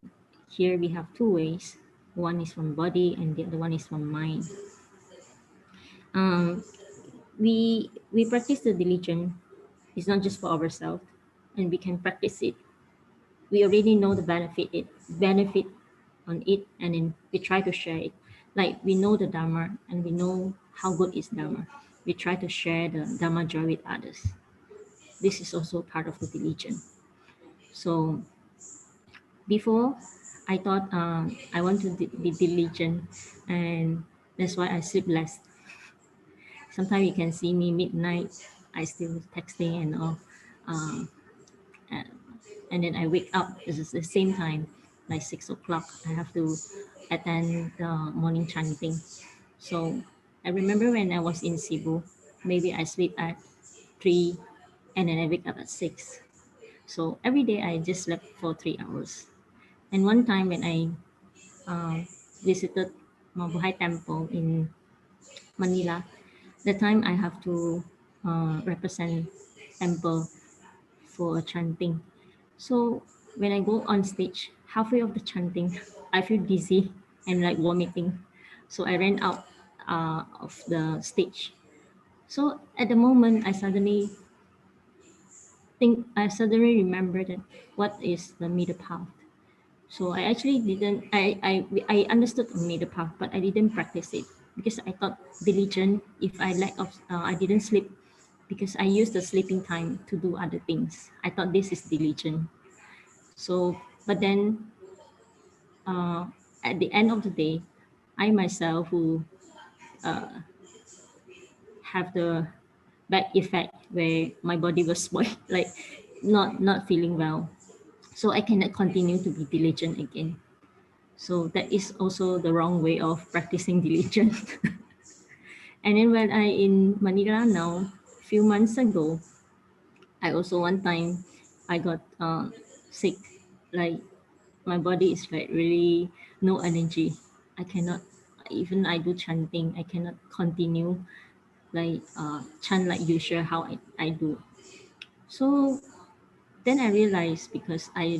here we have two ways. One is from body, and the other one is from mind. Um, we practice the diligence. It's not just for ourselves, and we can practice it. We already know the benefit on it, and then we try to share it. Like we know the Dharma, and we know how good is Dharma. We try to share the Dharma joy with others. This is also part of the diligence. So before, I thought I want to be diligent, and that's why I sleep less. Sometimes you can see me midnight, I still texting and all, uh, and, and then I wake up. It's the same time, like 6 o'clock. I have to attend the morning chanting. So I remember when I was in Cebu, maybe I sleep at 3, and then I wake up at 6. So every day I just slept for 3 hours. And one time when I visited Mabuhay Temple in Manila, the time I have to represent temple for chanting. So when I go on stage, halfway of the chanting, I feel dizzy and like vomiting. So I ran out of the stage. So at the moment, I suddenly remember that what is the middle path. So I actually didn't. I understood the middle path, but I didn't practice it because I thought diligent. If I didn't sleep because I used the sleeping time to do other things. I thought this is diligent. So, but then at the end of the day, I myself who have the bad effect where my body was spoiled, like not feeling well. So I cannot continue to be diligent again. So that is also the wrong way of practicing diligence. And then when I in Manila now, few months ago, I also one time I got sick. Like my body is like really no energy. I cannot even I do chanting. I cannot continue like chant like usual how I do. So then I realized because I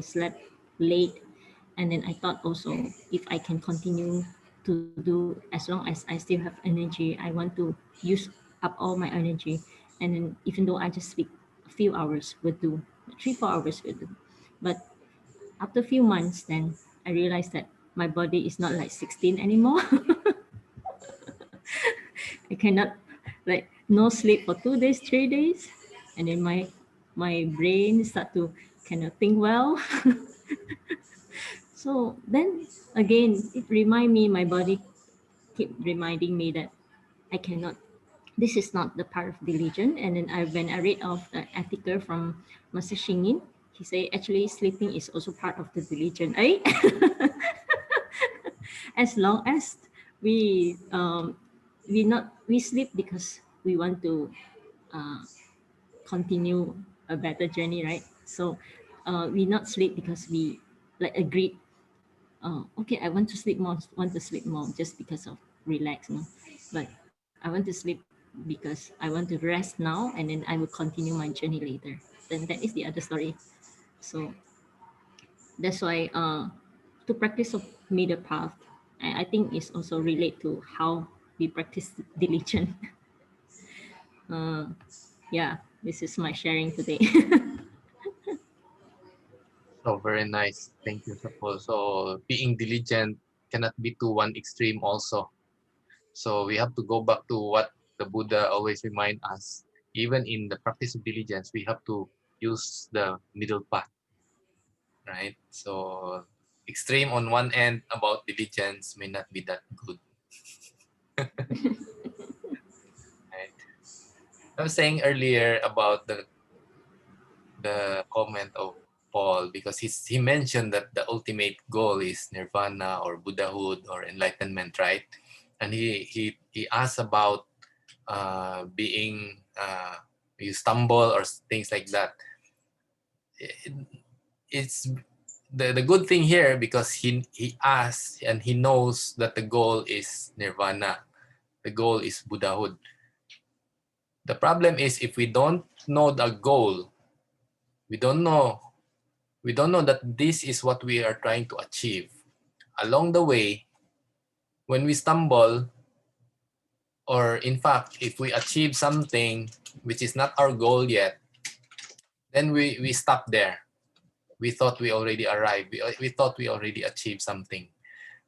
slept late, and then I thought also if I can continue to do as long as I still have energy, I want to use up all my energy, and then even though I just sleep a few hours would do, 3 4 hours would do, but after a few months, then I realized that my body is not like 16 anymore. I cannot like no sleep for 2 days, 3 days, and then my brain start to cannot think well. So then again, it remind me my body keep reminding me that I cannot. This is not the part of diligence. And then when I read of the article from Master Shingin, he say actually sleeping is also part of the diligence. Eh? As long as we sleep because we want to uh, continue a better journey, right? So we not sleep because we like agreed. Okay, I want to sleep more just because of relax, no. But I want to sleep because I want to rest now, and then I will continue my journey later. Then that is the other story. So that's why to practice of middle path, I think is also relate to how we practice diligence. Yeah, this is my sharing today. So very nice. Thank you, Sapo. So being diligent cannot be to one extreme also. So we have to go back to what the Buddha always remind us. Even in the practice of diligence, we have to use the middle path, right? So extreme on one end about diligence may not be that good, right? I was saying earlier about the comment of because he mentioned that the ultimate goal is nirvana or Buddhahood or enlightenment, right? And he asked about being you stumble or things like that. It's the good thing here, because he asks and he knows that the goal is nirvana, the goal is Buddhahood. The problem is if we don't know the goal, we don't know that this is what we are trying to achieve. Along the way, when we stumble, or in fact, if we achieve something which is not our goal yet, then we stop there. We thought we already arrived. We thought we already achieved something,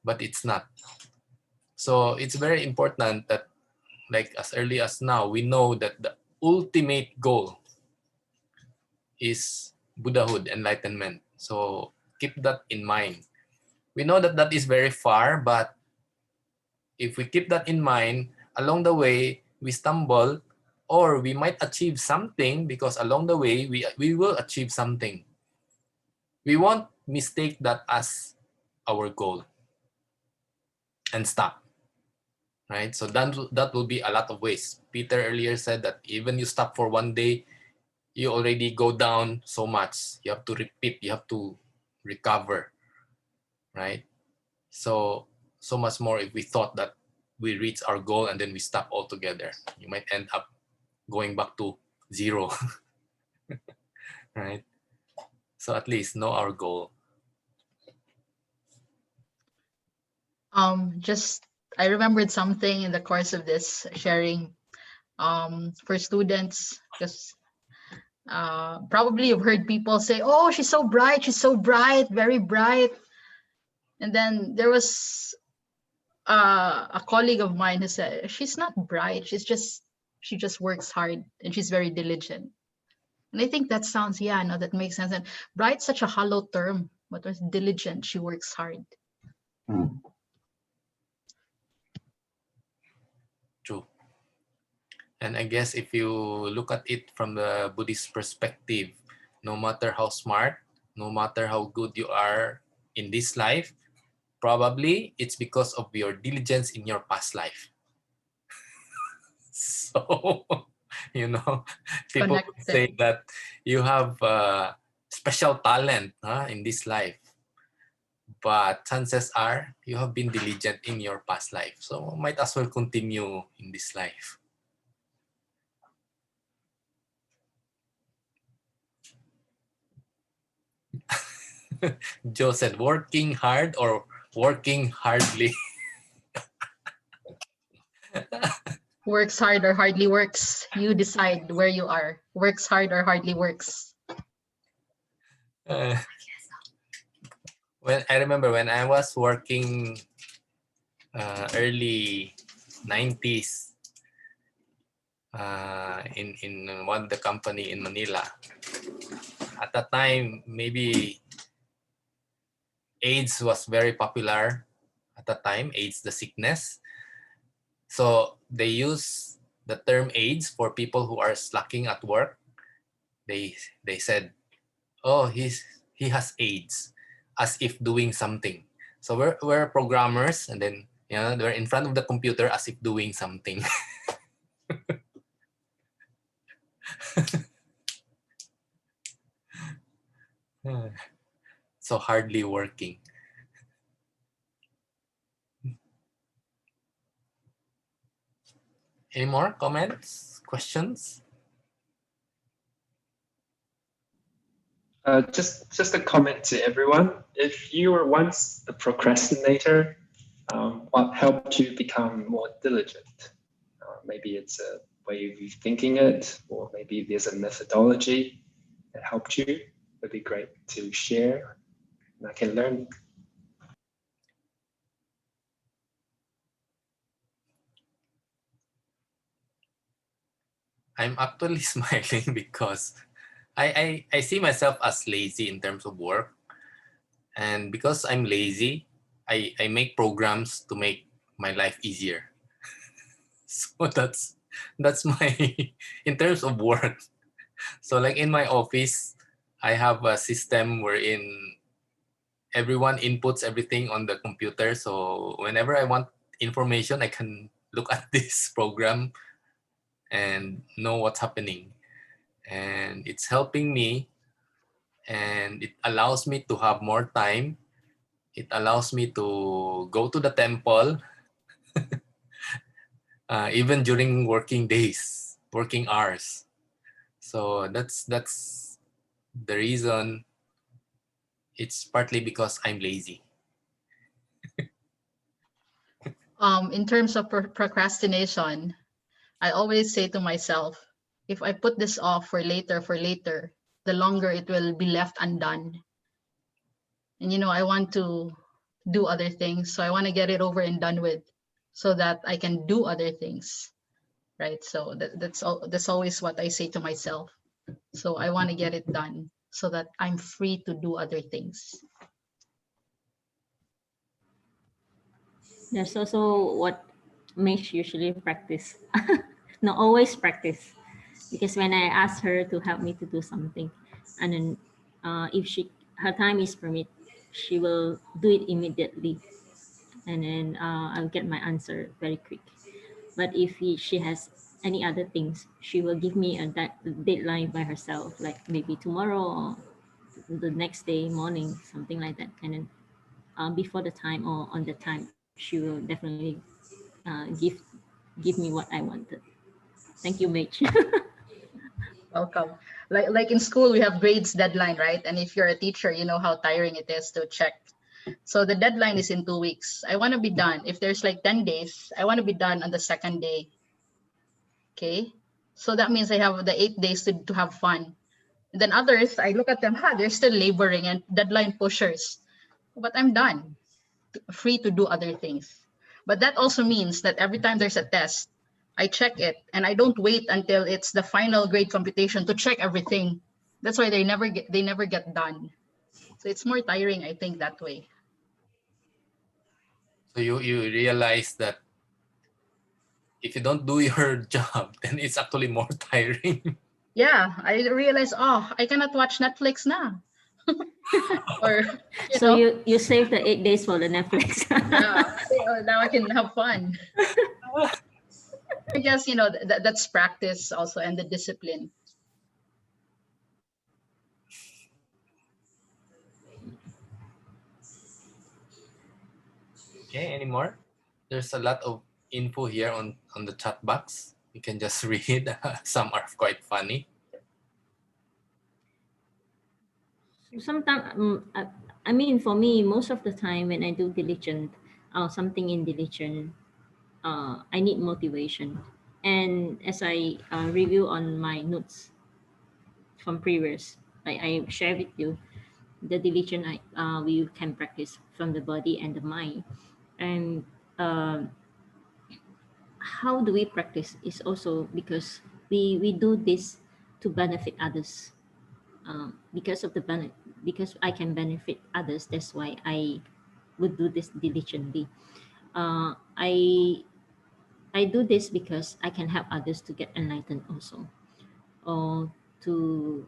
but it's not. So it's very important that, like as early as now, we know that the ultimate goal is Buddhahood, enlightenment. So keep that in mind. We know that that is very far, but if we keep that in mind, along the way, we stumble, or we might achieve something, because along the way, we will achieve something. We won't mistake that as our goal and stop, right? So that will be a lot of ways. Peter earlier said that even you stop for one day, you already go down so much. You have to repeat, you have to recover, right? So much more if we thought that we reach our goal and then we stop altogether. You might end up going back to zero, right? So at least know our goal. Just I remembered something in the course of this sharing for students, because probably you've heard people say, oh, she's so bright, very bright. And then there was a colleague of mine who said, she's not bright, she just works hard and she's very diligent. And I think that sounds, yeah, no, that makes sense. And bright's such a hollow term, but was diligent, she works hard. True. And I guess if you look at it from the Buddhist perspective, no matter how smart, no matter how good you are in this life, probably it's because of your diligence in your past life. So, people Connected. say that you have special talent in this life, but chances are you have been diligent in your past life. So might as well continue in this life. Joe said, working hard or working hardly? Works hard or hardly works. You decide where you are. Works hard or hardly works. When I remember when I was working early 90s in one of the company in Manila. At that time, maybe AIDS was very popular at that time, AIDS, the sickness. So they use the term AIDS for people who are slacking at work. They said, oh, he has AIDS, as if doing something. So we're programmers, and then they're in front of the computer as if doing something. So hardly working. Any more comments, questions? Just a comment to everyone. If you were once a procrastinator, what helped you become more diligent? Maybe it's a way of thinking it, or maybe there's a methodology that helped you. It'd be great to share, and I can learn. I'm actually smiling because I see myself as lazy in terms of work. And because I'm lazy, I make programs to make my life easier. So that's my, in terms of work. So like in my office, I have a system wherein everyone inputs everything on the computer. So whenever I want information, I can look at this program and know what's happening. And it's helping me, and it allows me to have more time. It allows me to go to the temple even during working days, working hours. So that's the reason. It's partly because I'm lazy. In terms of procrastination, I always say to myself, if I put this off for later, the longer it will be left undone. And I want to do other things, so I want to get it over and done with, so that I can do other things, right? So that's always what I say to myself. So I want to get it done so that I'm free to do other things. There's also what Mish usually practice. Not always practice, because when I ask her to help me to do something, and then if her time is permit, she will do it immediately, and then I'll get my answer very quick. But if she has any other things, she will give me a deadline by herself, like maybe tomorrow or the next day morning, something like that. And then before the time or on the time, she will definitely give me what I wanted. Thank you, Mitch. Welcome. Like in school, we have grades deadline, right? And if you're a teacher, you know how tiring it is to check. So the deadline is in 2 weeks. I want to be done. If there's like 10 days, I want to be done on the second day. Okay. So that means I have the 8 days to have fun. And then others, I look at them, they're still laboring and deadline pushers. But I'm done, free to do other things. But that also means that every time there's a test, I check it and I don't wait until it's the final grade computation to check everything. That's why they never get done. So it's more tiring, I think, that way. So you realize that if you don't do your job, then it's actually more tiring. Yeah, I realized, I cannot watch Netflix now. Or, So you save the 8 days for the Netflix. yeah, now I can have fun. I guess, that's practice also, and the discipline. Okay, any more? There's a lot of info here on the chat box. You can just read. Some are quite funny. Sometimes, I mean, for me, most of the time when I do diligent, something in diligent, I need motivation. And as I review on my notes from previous, I share with you the diligent we can practice from the body and the mind. And how do we practice is also because we do this to benefit others. Because of because I can benefit others, that's why I would do this diligently. uh, i I do this because I can help others to get enlightened also, or to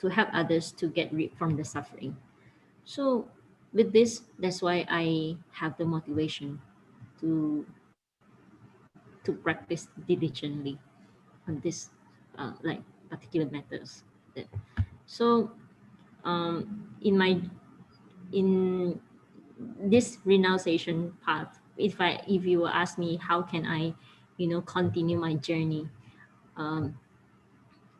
help others to get rid from the suffering. So with this, that's why I have the motivation to to practice diligently on this like particular matters. So in my in this renunciation path, if you ask me how can I continue my journey, um,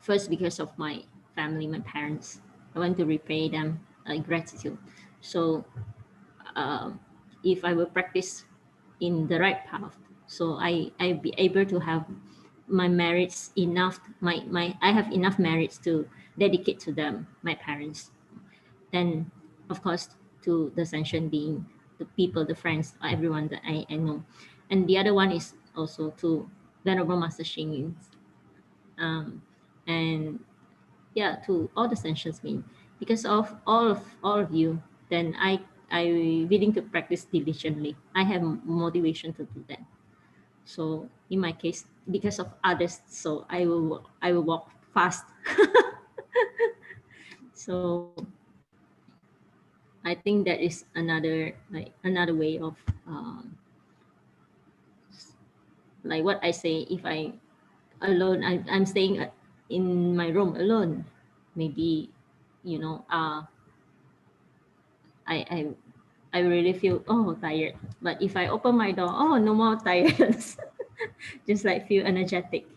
first because of my family, my parents, I want to repay them gratitude. So um, if I will practice in the right path, so I be able to have my merits enough, my I have enough merits to dedicate to them, my parents. Then of course to the sentient being, the people, the friends, everyone that I know. And the other one is also to Venerable Master Xing Yun, um, and yeah, to all the sentient being. Because of all of you, then I willing to practice diligently. I have motivation to do that. So in my case, because of others, so I will walk fast. So I think that is another way of like what I say. If I alone, I'm staying in my room alone. Maybe, you know, I I I really feel tired. But if I open my door, no more tired. Just like feel energetic.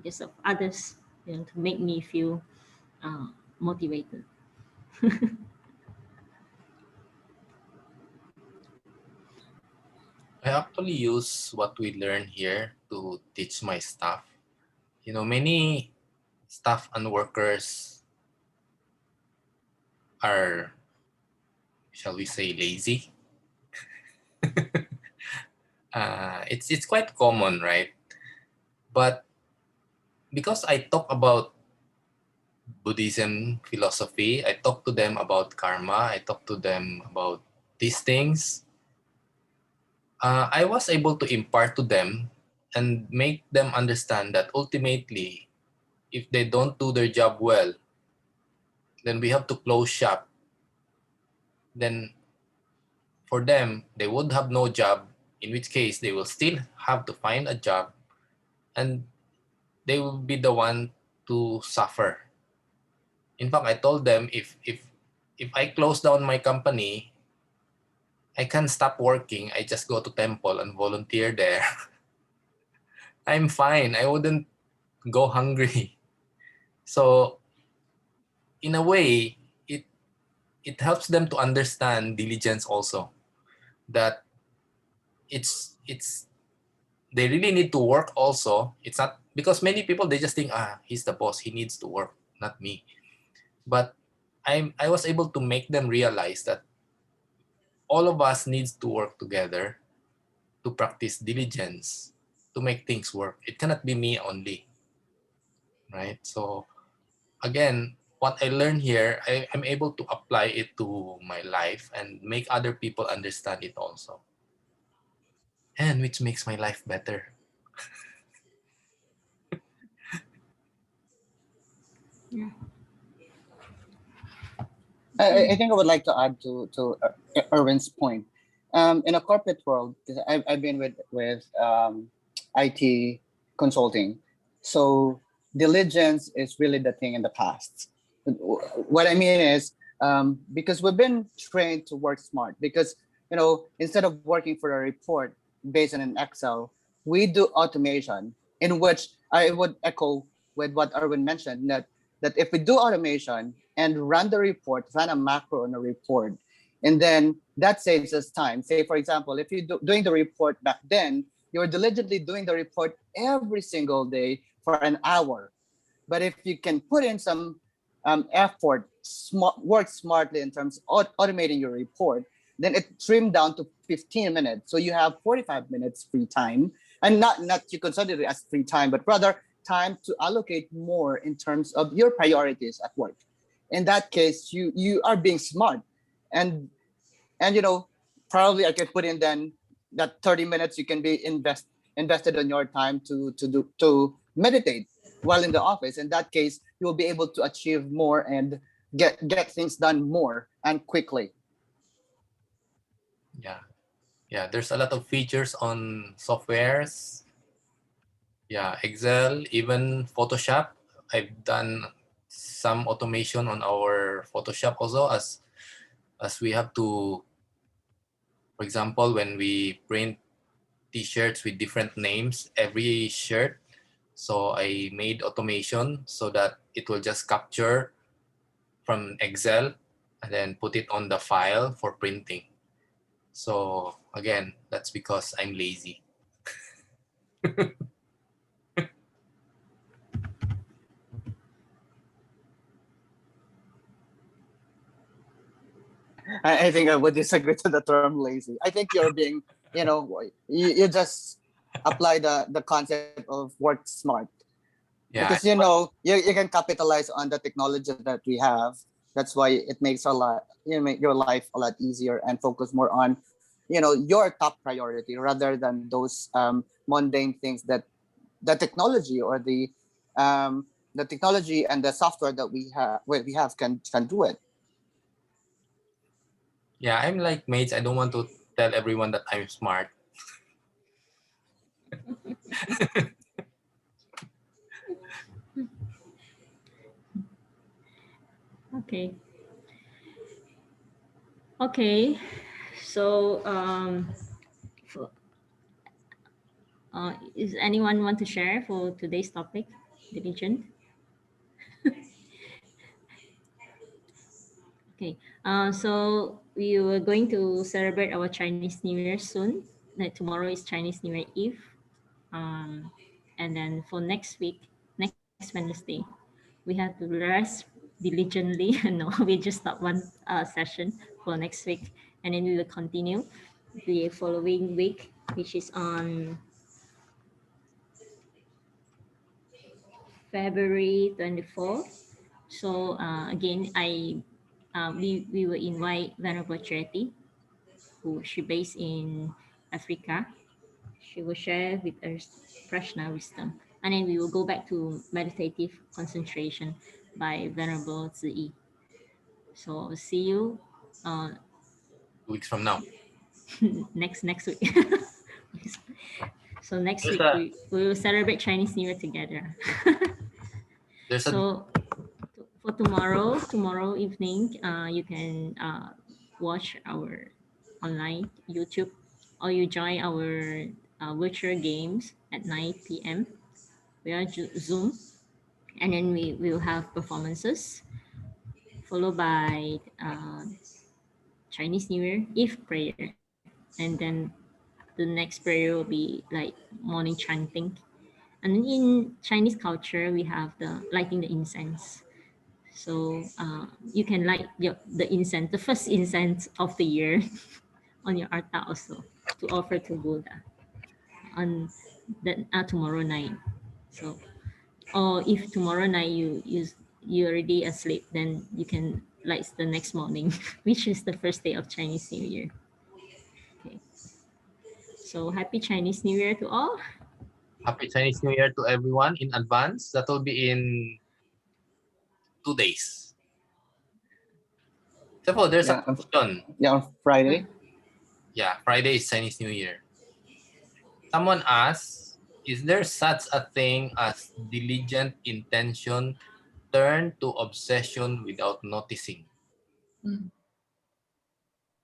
Just of others, to make me feel motivated. I actually use what we learn here to teach my staff. Many staff and workers are, shall we say, lazy. It's quite common, right? But because I talk about Buddhism philosophy, I talk to them about karma, I talk to them about these things. I was able to impart to them and make them understand that ultimately, if they don't do their job well, then we have to close shop. Then for them, they would have no job, in which case they will still have to find a job, and they will be the one to suffer. In fact, I told them if I close down my company, I can't stop working. I just go to temple and volunteer there. I'm fine. I wouldn't go hungry. So in a way, it helps them to understand diligence also. That it's they really need to work also. It's not because many people they just think he's the boss, he needs to work, not me. But I was able to make them realize that all of us needs to work together to practice diligence to make things work. It cannot be me only, right? So again, what I learned here, I'm able to apply it to my life and make other people understand it also. And which makes my life better. Yeah. I think I would like to add to Erwin's point. In a corporate world, because I've been with IT consulting, so diligence is really the thing in the past. What I mean is because we've been trained to work smart. Because instead of working for a report based on an Excel, we do automation, in which I would echo with what Erwin mentioned, that if we do automation and run the report, run a macro on a report, and then that saves us time. Say, for example, if you're doing the report back then, you're diligently doing the report every single day for an hour. But if you can put in some effort, work smartly in terms of automating your report, then it trimmed down to 15 minutes. So you have 45 minutes free time, and not you consider it as free time, but rather time to allocate more in terms of your priorities at work. In that case, you are being smart, and probably I could put in then that 30 minutes you can be invested on your time to meditate while in the office. In that case, you will be able to achieve more and get things done more and quickly. Yeah, there's a lot of features on softwares. Yeah, Excel, even Photoshop. I've done some automation on our Photoshop also, as we have to, for example, when we print t-shirts with different names every shirt. So I made automation so that it will just capture from Excel and then put it on the file for printing. So again, that's because I'm lazy. I think I would disagree to the term lazy. I think you're being, you just apply the concept of work smart. Yeah, Because you can capitalize on the technology that we have. That's why it makes make your life a lot easier and focus more on your top priority rather than those mundane things that the technology or the the technology and the software that we have can do it. Yeah, I'm like mates. I don't want to tell everyone that I'm smart. Okay. Okay. So, is anyone want to share for today's topic, diligent? Okay. So we were going to celebrate our Chinese New Year soon. Like tomorrow is Chinese New Year Eve. And then for next week, next Wednesday, we have to rest diligently. No, we just start one session for next week, and then we will continue the following week, which is on February 24th. So again, we will invite Venerable Charity, who she based in Africa. She will share with us Prashna wisdom. And then we will go back to meditative concentration by Venerable Ziyi. So see you uh, 2 weeks from now. next week. So next There's week a we will celebrate Chinese New Year together. there's a So for tomorrow evening, you can watch our online YouTube, or you join our virtual games at 9 p.m. We are Zoom, and then we will have performances followed by Chinese New Year Eve prayer, and then the next prayer will be like morning chanting. And in Chinese culture, we have the lighting the incense. So you can light the incense, the first incense of the year, on your altar also, to offer to Buddha on that tomorrow night. So, or if tomorrow night you already asleep, then you can light the next morning, which is the first day of Chinese New Year. Okay. So happy Chinese New Year to all. happy Chinese New Year to everyone in advance. That will be in 2 days. So there's a Yeah, question. on Friday. Yeah, Friday is Chinese New Year. Someone asks, is there such a thing as diligent intention turned to obsession without noticing? Mm.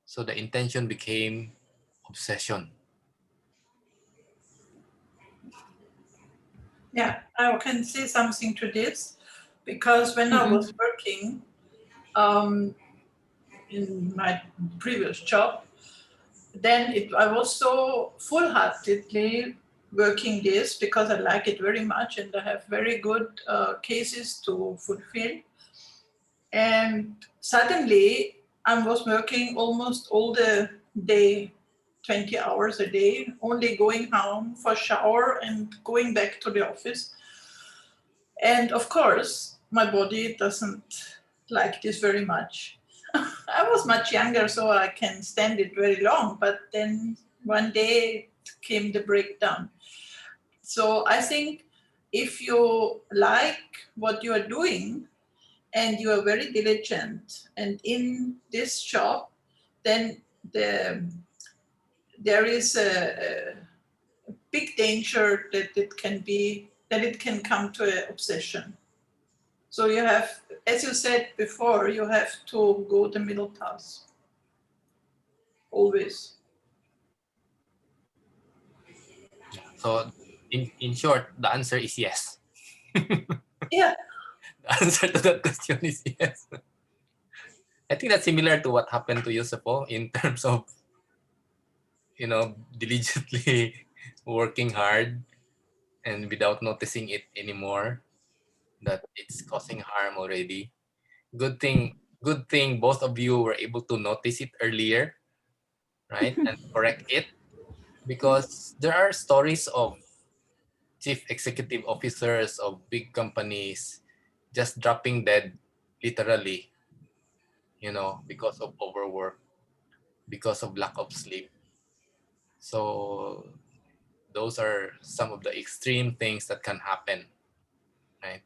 So the intention became obsession. Yeah, I can say something to this because when I was working in my previous job, then I was so full-heartedly working this because I like it very much and I have very good cases to fulfill. And suddenly I was working almost all the day, 20 hours a day, only going home for shower and going back to the office. And of course, my body doesn't like this very much. I was much younger, so I can stand it very long, but then one day came the breakdown. So I think if you like what you are doing and you are very diligent and in this job, then there is a big danger that it can come to an obsession. So you have, as you said before, you have to go the middle path. Always. So in short, the answer is yes. Yeah. The answer to that question is yes. I think that's similar to what happened to Yusufo in terms of, diligently working hard and without noticing it anymore, that it's causing harm already. Good thing both of you were able to notice it earlier, right? And correct it, because there are stories of chief executive officers of big companies just dropping dead literally, because of overwork, because of lack of sleep. So those are some of the extreme things that can happen, right?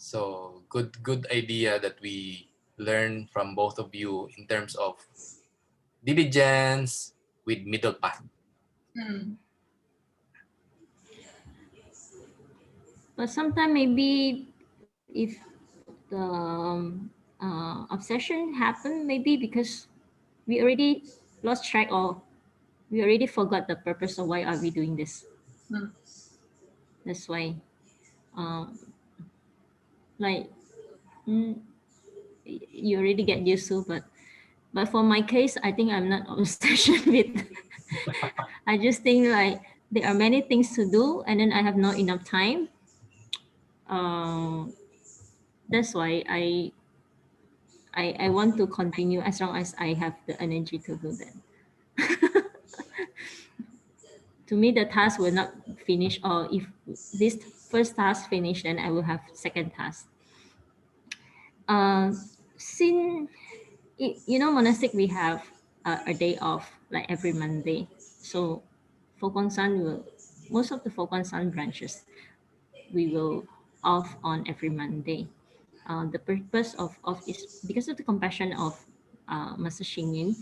So good idea that we learn from both of you in terms of diligence with middle path. Mm. But sometimes maybe if the obsession happen, maybe because we already lost track or we already forgot the purpose of why are we doing this. Mm. That's why, um, like, mm, you already get used to. But for my case, I think I'm not obsession with. I just think like there are many things to do, and then I have not enough time. Uh, that's why I want to continue as long as I have the energy to do that. To me, the task will not finish, or if this first task finish, then I will have second task. Uh, since monastic, we have a day off like every Monday. So Fokongsan will most of the Fokongsan branches we will off on every Monday. The purpose of is because of the compassion of Master Xing Yun.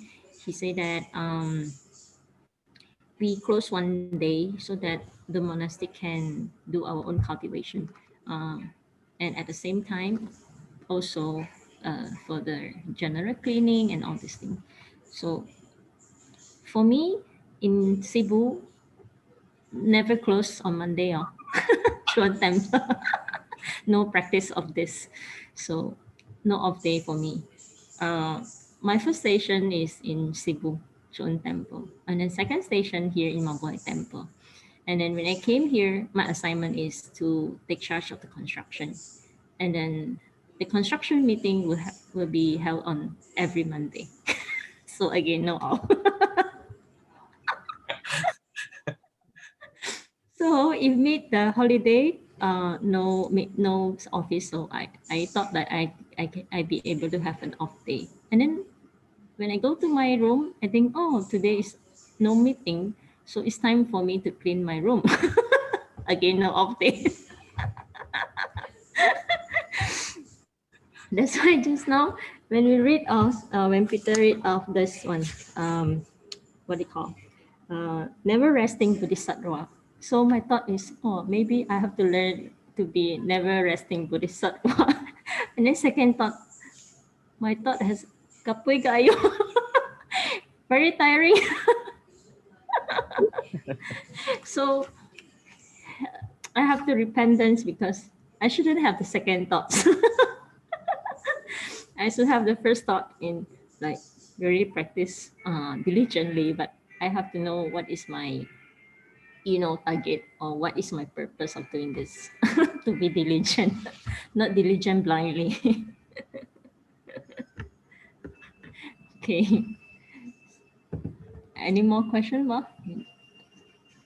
He said that we close one day so that the monastic can do our own cultivation, um, and at the same time also for the general cleaning and all these things. So for me in Cebu, never close on Monday. Oh, Chuan temple, no practice of this. So no off day for me. Uh, my first station is in Cebu, Chuan temple, and then second station here in Mabuhay temple. And then when I came here, my assignment is to take charge of the construction. And then the construction meeting will be held on every Monday. So again, no off. So if meet the holiday, no office. So I thought that I'd be able to have an off day. And then when I go to my room, I think, oh, today is no meeting. So it's time for me to clean my room. Again, no off day. That's why just now when we read off, when Peter read off this one, what do you call? Never resting bodhisattva. So my thought is, oh, maybe I have to learn to be never resting bodhisattva. And then second thought, my thought has kapoy kayo. Very tiring. So I have to repentance because I shouldn't have the second thoughts. I should have the first thought in like really practice diligently, but I have to know what is my target or what is my purpose of doing this. To be diligent, not diligent blindly. Okay. Any more questions, Bob?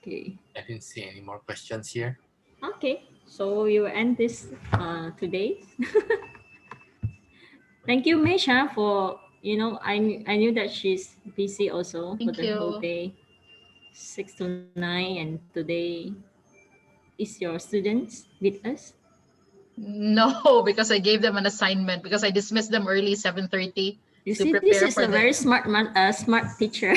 Okay. I didn't see any more questions here. Okay. So we will end this today. Thank you, Misha, for I knew that she's busy also for Thank the whole you. day, 6 to 9, and today is your students with us. No, because I gave them an assignment because I dismissed them early, 7:30 You to see, this prepare is for a very smart teacher.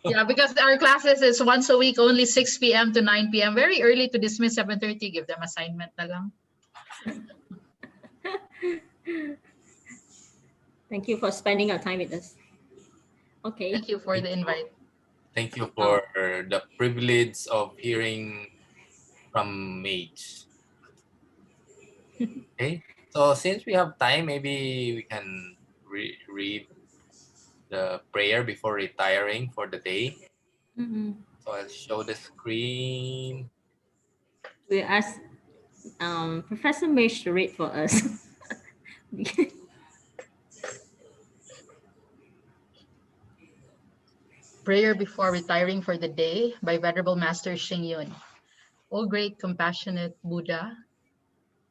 Yeah, because our classes is once a week, only 6 p.m. to 9 p.m. Very early to dismiss 7:30. Give them assignment na lang. Thank you for spending your time with us. Okay. Thank you for the invite. Thank you for the privilege of hearing from Mage. Okay, so since we have time, maybe we can read the prayer before retiring for the day. Mm-hmm. So I'll show the screen. We ask Professor Mish to read for us. Prayer before retiring for the day by Venerable Master Xing Yun. O great compassionate Buddha,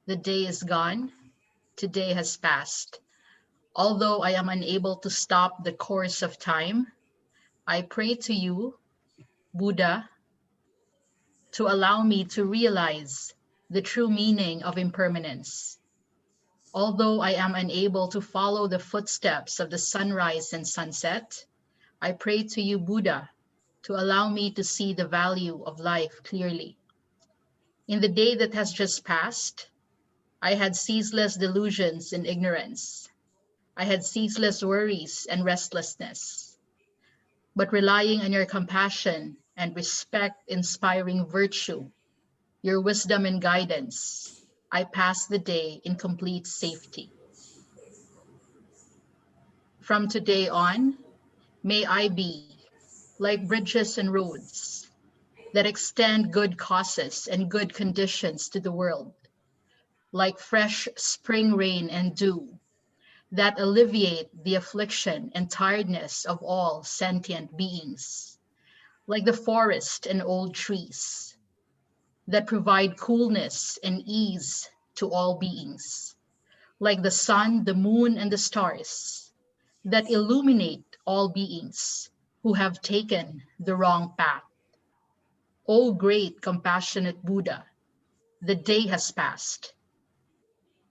the day is gone, today has passed. Although I am unable to stop the course of time, I pray to you, Buddha, to allow me to realize the true meaning of impermanence. Although I am unable to follow the footsteps of the sunrise and sunset, I pray to you, Buddha, to allow me to see the value of life clearly. In the day that has just passed, I had ceaseless delusions and ignorance. I had ceaseless worries and restlessness. But relying on your compassion and respect-inspiring virtue, your wisdom and guidance, I passed the day in complete safety. From today on, may I be like bridges and roads that extend good causes and good conditions to the world, like fresh spring rain and dew that alleviate the affliction and tiredness of all sentient beings, like the forest and old trees that provide coolness and ease to all beings, like the sun, the moon, and the stars that illuminate all beings who have taken the wrong path. O great compassionate Buddha, the day has passed.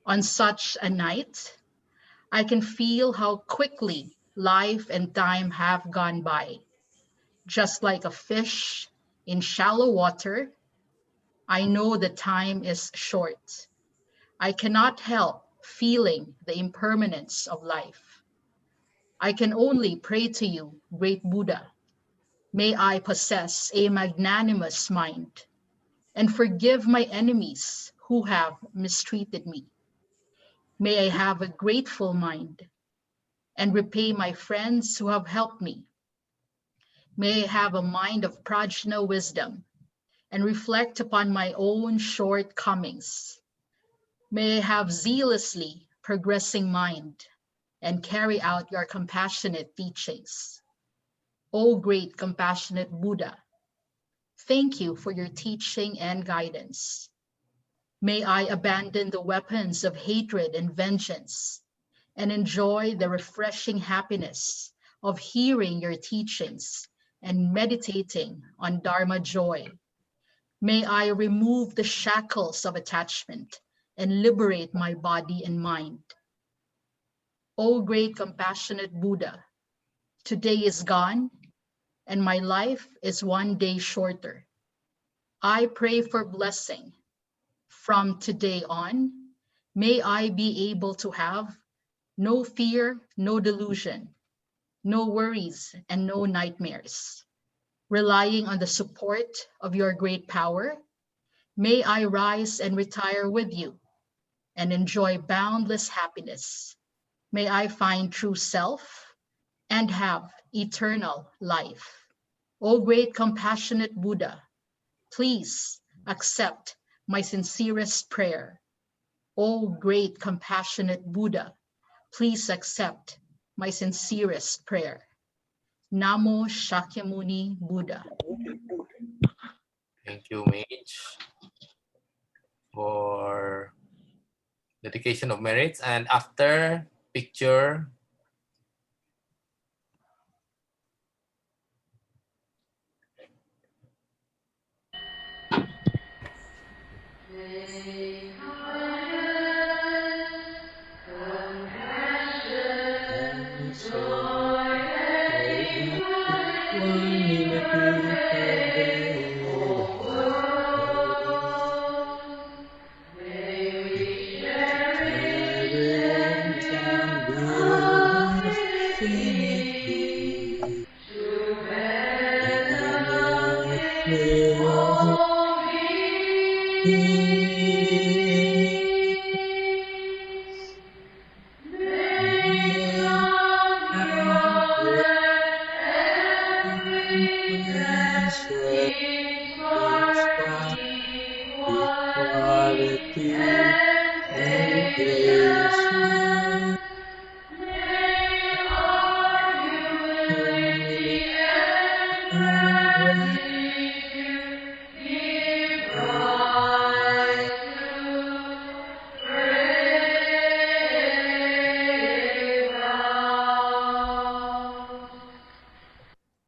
On such a night, I can feel how quickly life and time have gone by. Just like a fish in shallow water, I know the time is short. I cannot help feeling the impermanence of life. I can only pray to you, great Buddha. May I possess a magnanimous mind and forgive my enemies who have mistreated me. May I have a grateful mind and repay my friends who have helped me. May I have a mind of prajna wisdom and reflect upon my own shortcomings. May I have zealously progressing mind and carry out your compassionate teachings. O great compassionate Buddha, thank you for your teaching and guidance. May I abandon the weapons of hatred and vengeance and enjoy the refreshing happiness of hearing your teachings and meditating on Dharma joy. May I remove the shackles of attachment and liberate my body and mind. O great compassionate Buddha, today is gone and my life is one day shorter. I pray for blessing. From today on, may I be able to have no fear, no delusion, no worries, and no nightmares. Relying on the support of your great power, may I rise and retire with you and enjoy boundless happiness. May I find true self and have eternal life. O great compassionate Buddha, please accept my sincerest prayer. O great compassionate Buddha, please accept my sincerest prayer. Namo Shakyamuni Buddha. Thank you, Mitch, for dedication of merits. And after picture, Equanimity prevail.